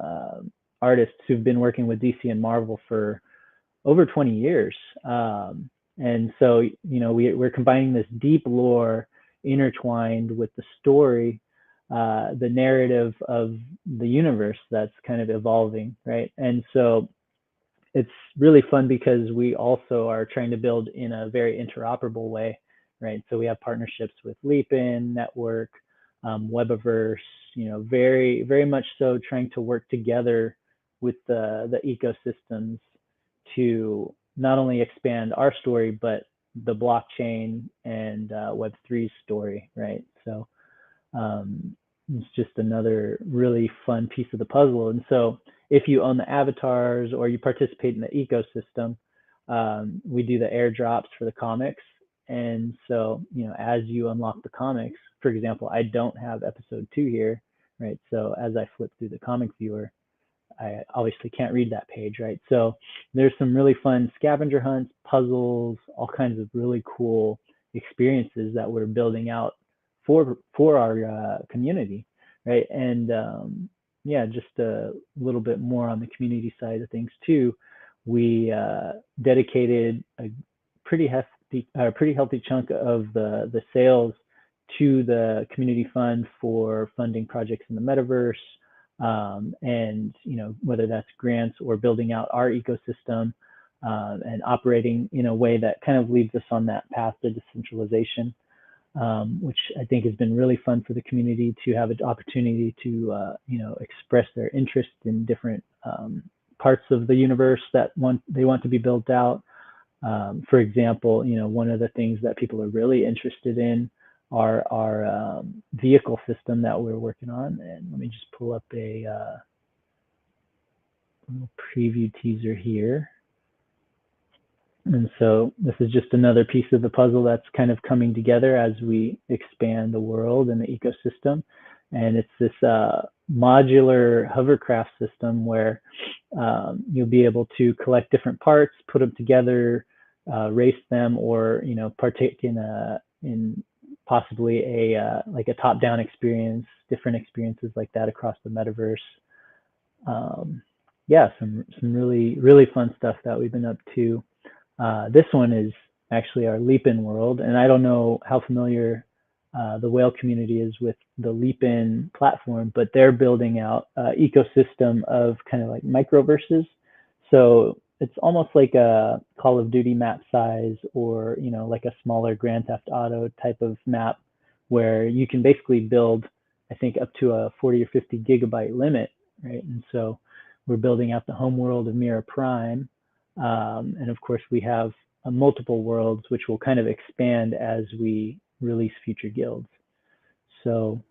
artists who've been working with DC and Marvel for over 20 years. And so, we're combining this deep lore intertwined with the story, the narrative of the universe that's kind of evolving, right? And so it's really fun because we also are trying to build in a very interoperable way, right? So we have partnerships with Leap-In Network, Webiverse, very, very much so trying to work together with the ecosystems to not only expand our story, but the blockchain and Web3's story, right? So it's just another really fun piece of the puzzle. And so if you own the avatars or you participate in the ecosystem, we do the airdrops for the comics. And so, as you unlock the comics, for example, I don't have episode 2 here, right? So as I flip through the comic viewer, I obviously can't read that page, right? So there's some really fun scavenger hunts, puzzles, all kinds of really cool experiences that we're building out for our community, right? And just a little bit more on the community side of things too. We dedicated a pretty healthy chunk of the sales to the community fund for funding projects in the metaverse, and whether that's grants or building out our ecosystem and operating in a way that kind of leads us on that path to decentralization, which I think has been really fun for the community to have an opportunity to express their interest in different parts of the universe that they want to be built out. For example, one of the things that people are really interested in are our vehicle system that we're working on. And let me just pull up a little preview teaser here. And so this is just another piece of the puzzle that's kind of coming together as we expand the world and the ecosystem. And it's this modular hovercraft system where you'll be able to collect different parts, put them together, race them, or partake in possibly a top-down experience, different experiences like that across the metaverse. Some really, really fun stuff that we've been up to. This one is actually our Leap-In world, and I don't know how familiar the whale community is with the Leap-In platform, but they're building out an ecosystem of kind of like microverses. So it's almost like a Call of Duty map size, or like a smaller Grand Theft Auto type of map, where you can basically build, I think, up to a 40 or 50 gigabyte limit, right? And so we're building out the home world of Mira Prime. And of course, we have multiple worlds, which will kind of expand as we release future guilds. So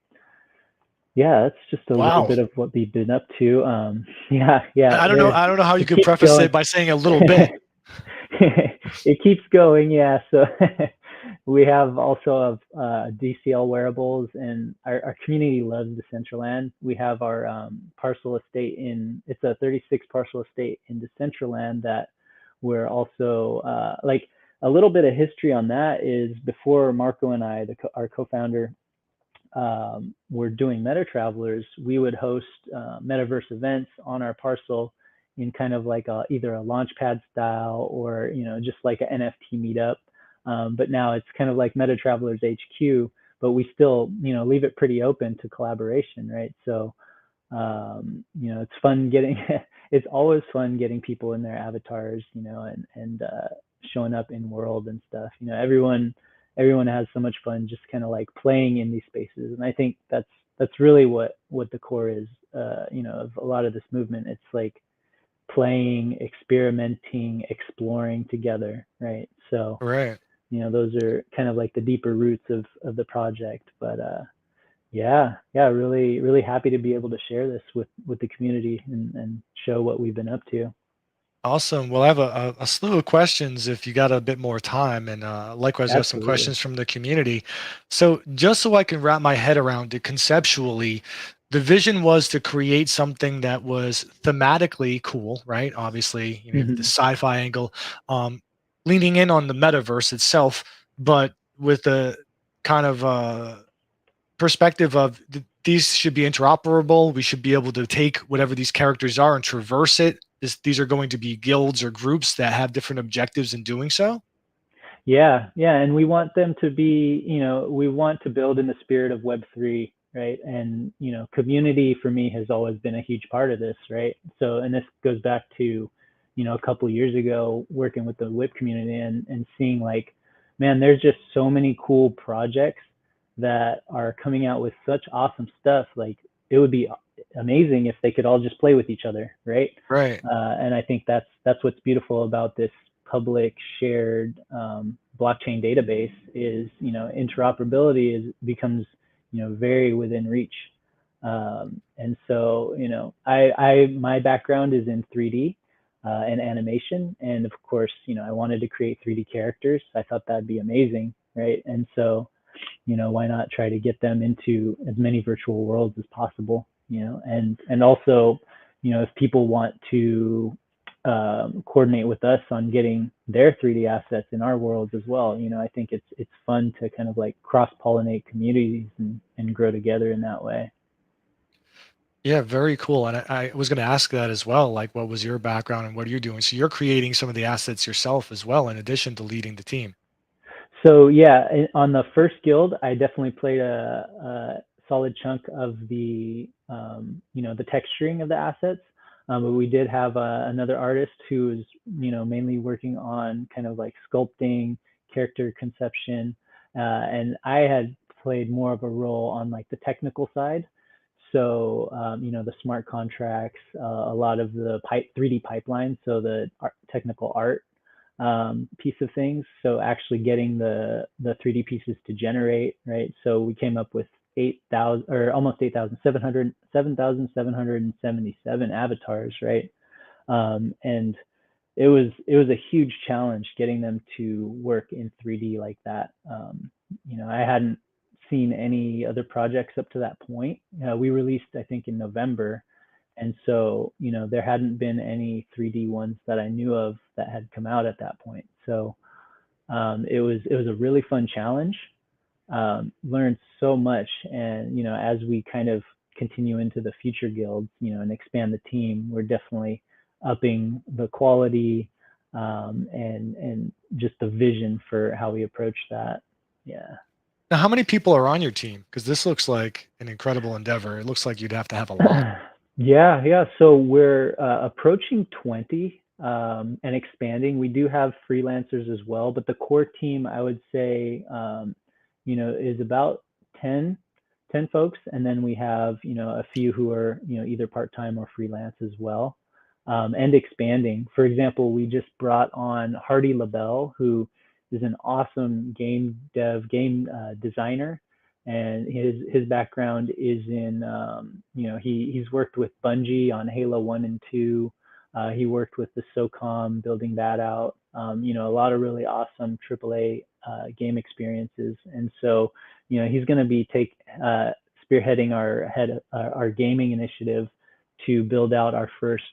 that's just a little bit of what we've been up to. I don't know how you could preface it by saying a little bit. It keeps going. So we have also DCL wearables, and our community loves Decentraland. We have our parcel estate it's a 36 parcel estate in Decentraland that we're also a little bit of history on that is before Marco and I, our co-founder, were doing MetaTravelers, we would host metaverse events on our parcel in kind of like either a launchpad style or just like an NFT meetup. But now it's kind of like MetaTravelers HQ, but we still leave it pretty open to collaboration, right? So it's fun getting it's always fun getting people in their avatars, and showing up in world and stuff. Everyone has so much fun just kind of like playing in these spaces, and I think that's really what the core is, of a lot of this movement. It's like playing, experimenting, exploring together, right? So Right. those are kind of like the deeper roots of the project. But yeah, really, really happy to be able to share this with the community and show what we've been up to. Awesome. Well, I have a slew of questions if you got a bit more time, and likewise, I have some Absolutely. questions from the community. So, just so I can wrap my head around it conceptually, the vision was to create something that was thematically cool, right? Obviously, the sci-fi angle, um, leaning in on the metaverse itself, but with a kind of perspective of these should be interoperable. We should be able to take whatever these characters are and traverse it. These are going to be guilds or groups that have different objectives in doing so. Yeah, and we want them to be, we want to build in the spirit of Web3, right? And, community for me has always been a huge part of this, right? So, and this goes back to, a couple of years ago working with the WIP community and seeing like, man, there's just so many cool projects that are coming out with such awesome stuff. Like, it would be amazing if they could all just play with each other, right? Right. And I think that's what's beautiful about this public shared blockchain database is, interoperability becomes, very within reach. And so, my background is in 3D and animation. And of course, I wanted to create 3D characters. I thought that'd be amazing, right? And so, why not try to get them into as many virtual worlds as possible, and also, if people want to coordinate with us on getting their 3D assets in our worlds as well. I think it's fun to kind of like cross-pollinate communities and grow together in that way. Yeah, very cool. And I was going to ask that as well. Like, what was your background and what are you doing? So you're creating some of the assets yourself as well, in addition to leading the team. So yeah, on the first guild, I definitely played a solid chunk of the the texturing of the assets. But we did have another artist who was mainly working on kind of like sculpting, character conception, and I had played more of a role on like the technical side. So the smart contracts, a lot of the 3D pipelines, so the technical art piece of things. So actually getting the 3D pieces to generate, right? So we came up with 8,000 or almost 7,777 avatars, right? And it was a huge challenge getting them to work in 3D like that. I hadn't seen any other projects up to that point. We released, I think, in November. And so, there hadn't been any 3D ones that I knew of that had come out at that point. So it was a really fun challenge. Learned so much, and as we kind of continue into the future guilds, and expand the team, we're definitely upping the quality and just the vision for how we approach that. Yeah. Now, how many people are on your team? Because this looks like an incredible endeavor. It looks like you'd have to have a lot. Yeah. So we're approaching 20 and expanding. We do have freelancers as well, but the core team, I would say, is about 10 folks. And then we have, a few who are, either part-time or freelance as well, and expanding. For example, we just brought on Hardy LaBelle, who is an awesome game designer. And his background is in, he's worked with Bungie on Halo 1 and 2. He worked with the SOCOM building that out. A lot of really awesome AAA game experiences. And so, he's going to be spearheading our gaming initiative to build out our first,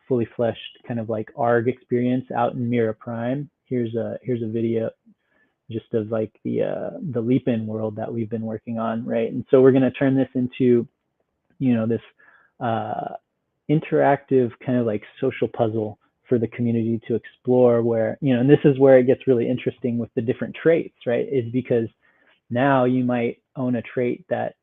fully fleshed kind of like ARG experience out in Mira Prime. Here's a video just of like the leap-in world that we've been working on, right? And so we're going to turn this into, this interactive kind of like social puzzle for the community to explore, where, and this is where it gets really interesting with the different traits, right? Is because now you might own a trait that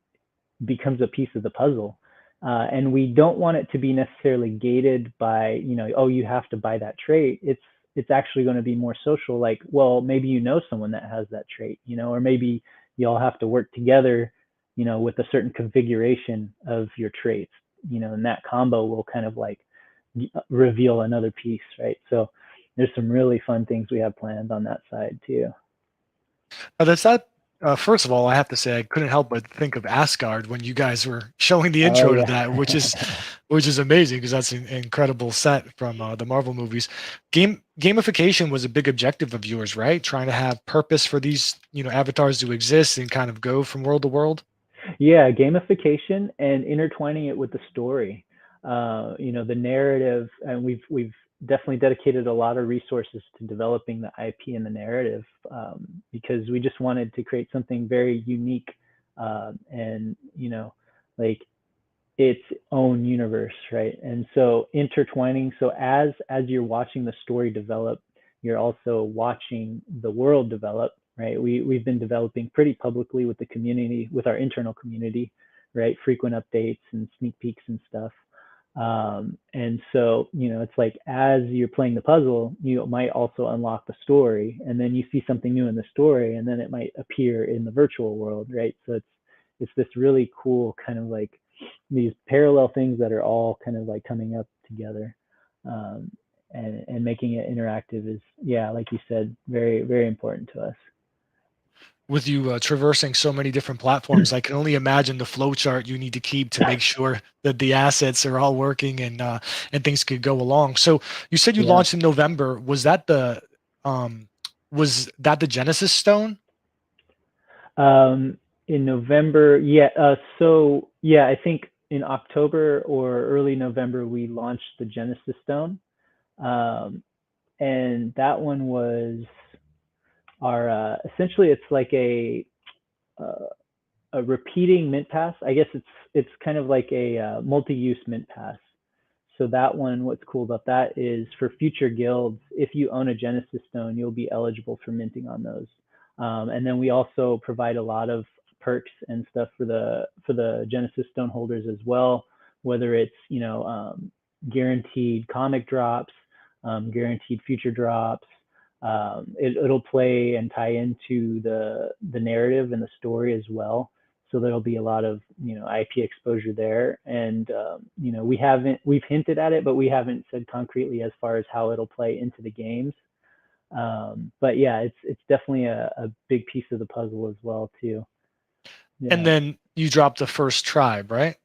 becomes a piece of the puzzle. And we don't want it to be necessarily gated by, oh, you have to buy that trait. It's actually going to be more social, like, well, maybe someone that has that trait, or maybe you all have to work together, with a certain configuration of your traits, and that combo will kind of like reveal another piece, right? So there's some really fun things we have planned on that side too. That's not. First of all, I have to say I couldn't help but think of Asgard when you guys were showing the intro Oh, yeah. to that, which is amazing because that's an incredible set from the Marvel movies. Gamification was a big objective of yours, right? Trying to have purpose for these, avatars to exist and kind of go from world to world. Yeah, gamification and intertwining it with the story. The narrative, and we've definitely dedicated a lot of resources to developing the IP and the narrative, because we just wanted to create something very unique, and like its own universe, right? And so intertwining, so as you're watching the story develop, you're also watching the world develop, right? We've been developing pretty publicly with the community, with our internal community, right? Frequent updates and sneak peeks and stuff. And so, it's like as you're playing the puzzle, you might also unlock the story, and then you see something new in the story, and then it might appear in the virtual world, right? So it's this really cool kind of like these parallel things that are all kind of like coming up together, and making it interactive is, yeah, like you said, very, very important to us. With you traversing so many different platforms, I can only imagine the flow chart you need to keep to make sure that the assets are all working and things could go along. So you said you launched in November. Was that the Genesis Stone? In November, yeah. So yeah, I think in October or early November we launched the Genesis Stone, and that one was our essentially it's like a repeating mint pass. I guess it's kind of like a multi-use mint pass. So that one, what's cool about that is for future guilds, if you own a Genesis Stone, you'll be eligible for minting on those. And then we also provide a lot of perks and stuff for the Genesis Stone holders as well, whether it's guaranteed comic drops, guaranteed future drops. It'll play and tie into the narrative and the story as well. So there'll be a lot of IP exposure there, and we've hinted at it, but we haven't said concretely as far as how it'll play into the games. But yeah, it's definitely a big piece of the puzzle as well too. Yeah. And then you dropped the first tribe, right?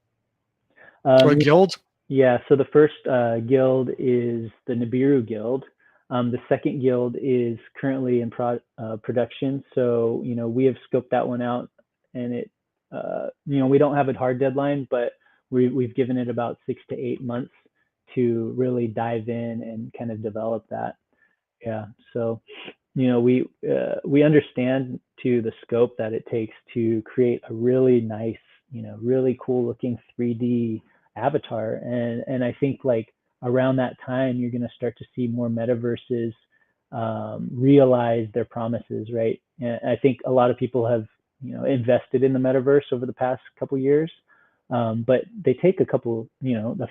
Or guild? Yeah. So the first guild is the Nibiru Guild. The second guild is currently in production. So we have scoped that one out, and it we don't have a hard deadline, but we've given it about 6 to 8 months to really dive in and kind of develop that. Yeah. So we understand to the scope that it takes to create a really nice, really cool looking 3D avatar, and I think like around that time you're going to start to see more metaverses realize their promises, right? And I think a lot of people have invested in the metaverse over the past couple years, but they take a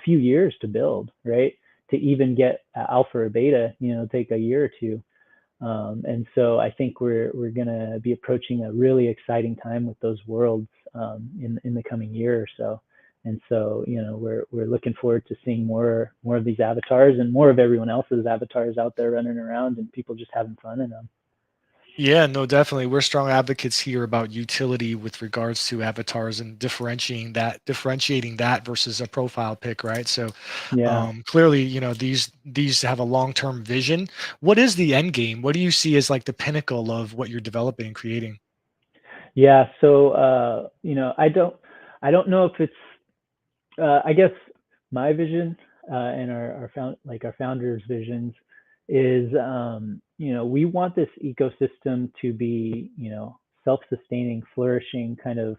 few years to build, right? To even get alpha or beta, take a year or two. And so I think we're going to be approaching a really exciting time with those worlds in the coming year or so. And so, we're looking forward to seeing more of these avatars and more of everyone else's avatars out there running around and people just having fun in them. Yeah, no, definitely. We're strong advocates here about utility with regards to avatars and differentiating that versus a profile pic, right? So Yeah. clearly, these have a long-term vision. What is the end game? What do you see as like the pinnacle of what you're developing and creating? Yeah. So, I don't know if it's, I guess my vision and our founders' visions is, we want this ecosystem to be, self-sustaining, flourishing kind of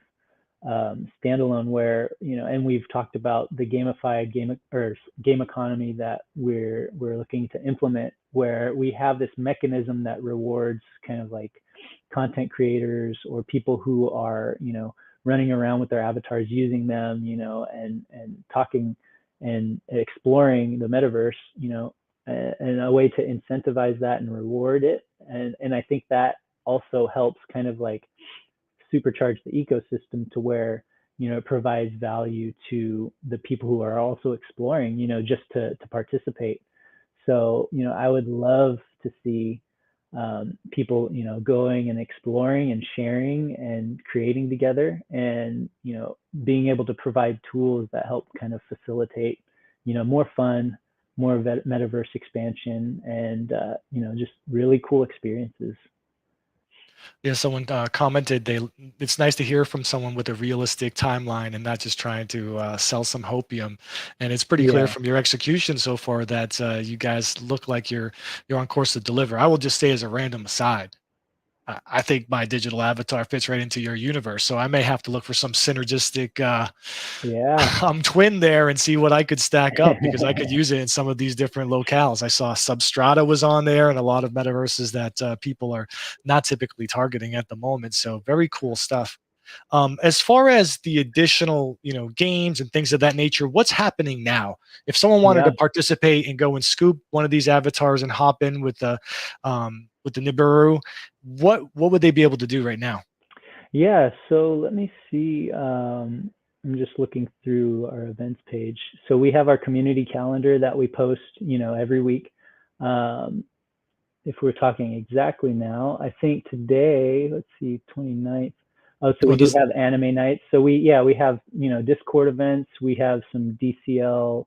standalone where, and we've talked about the gamified game economy that we're looking to implement, where we have this mechanism that rewards kind of like content creators or people who are, running around with their avatars, using them, and talking and exploring the metaverse, and a way to incentivize that and reward it. And I think that also helps kind of like supercharge the ecosystem to where, it provides value to the people who are also exploring, just to participate. So, I would love to see people, going and exploring and sharing and creating together, and, being able to provide tools that help kind of facilitate, more fun, more metaverse expansion, and, just really cool experiences. Yeah, someone commented it's nice to hear from someone with a realistic timeline and not just trying to sell some hopium. And it's pretty clear Yeah. from your execution so far that you guys look like you're on course to deliver. I will just say as a random aside, I think my digital avatar fits right into your universe, so I may have to look for some synergistic Yeah. twin there and see what I could stack up, because I could use it in some of these different locales. I saw Substrata was on there and a lot of metaverses that people are not typically targeting at the moment. So very cool stuff. As far as the additional, games and things of that nature, what's happening now? If someone wanted Yeah. to participate and go and scoop one of these avatars and hop in with the Nibiru, what would they be able to do right now? Yeah, so let me see. I'm just looking through our events page. So we have our community calendar that we post, every week. If we're talking exactly now, I think today, let's see, 29th. Oh, so we Well, do does have anime nights. So we have, Discord events. We have some DCL.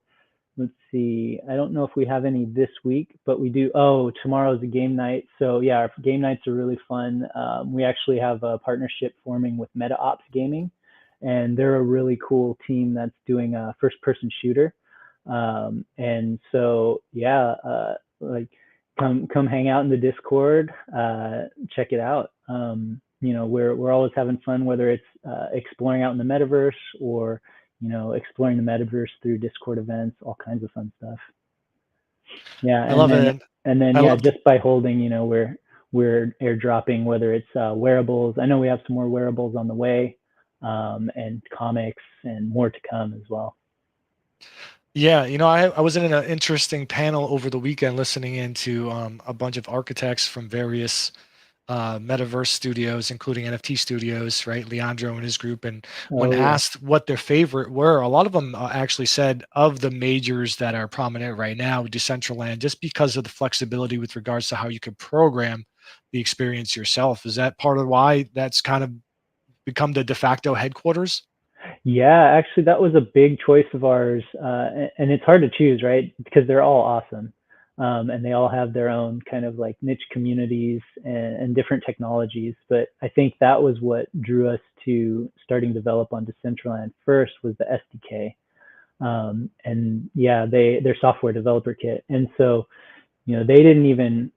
Let's see. I don't know if we have any this week, but we do. Oh, tomorrow's a game night. So yeah, our game nights are really fun. We actually have a partnership forming with MetaOps Gaming, and they're a really cool team that's doing a first-person shooter. And so yeah, like come hang out in the Discord, check it out. We're always having fun, whether it's exploring out in the metaverse or exploring the metaverse through Discord events, all kinds of fun stuff. Yeah, I love it. I yeah, love just by holding, we're airdropping, whether it's wearables. I know we have some more wearables on the way, and comics and more to come as well. Yeah, I was in an interesting panel over the weekend listening into a bunch of architects from various metaverse studios, including NFT studios, right? Leandro and his group. And when Oh yeah. asked what their favorite were, a lot of them actually said of the majors that are prominent right now, Decentraland, just because of the flexibility with regards to how you could program the experience yourself. Is that part of why that's kind of become the de facto headquarters? Yeah, actually, that was a big choice of ours, and it's hard to choose, right? Because they're all awesome, and they all have their own kind of like niche communities and different technologies. But I think that was what drew us to starting to develop on Decentraland first was the SDK, and yeah, their software developer kit, and so they didn't even,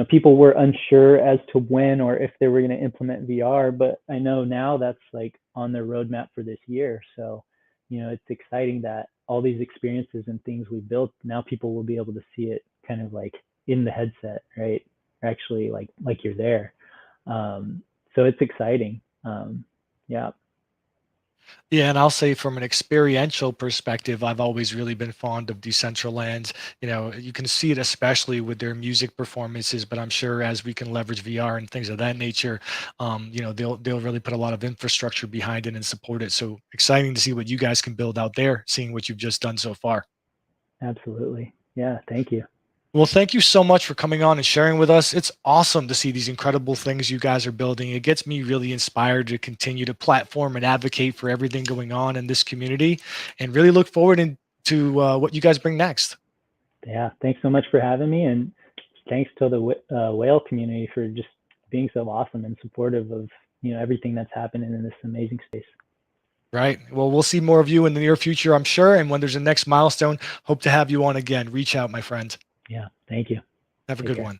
people were unsure as to when or if they were going to implement VR, but I know now that's like on their roadmap for this year. So, it's exciting that all these experiences and things we built, now people will be able to see it kind of like in the headset, right? Actually like you're there. So it's exciting. Yeah. Yeah, and I'll say from an experiential perspective, I've always really been fond of Decentraland. You can see it especially with their music performances, but I'm sure as we can leverage VR and things of that nature, they'll really put a lot of infrastructure behind it and support it. So exciting to see what you guys can build out there, seeing what you've just done so far. Absolutely. Yeah. Thank you. Well, thank you so much for coming on and sharing with us. It's awesome to see these incredible things you guys are building. It gets me really inspired to continue to platform and advocate for everything going on in this community, and really look forward to what you guys bring next. Yeah. Thanks so much for having me. And thanks to the whale community for just being so awesome and supportive of, everything that's happening in this amazing space. Right. Well, we'll see more of you in the near future, I'm sure. And when there's a next milestone, hope to have you on again. Reach out, my friend. Yeah. Thank you. Have a Take good care. one.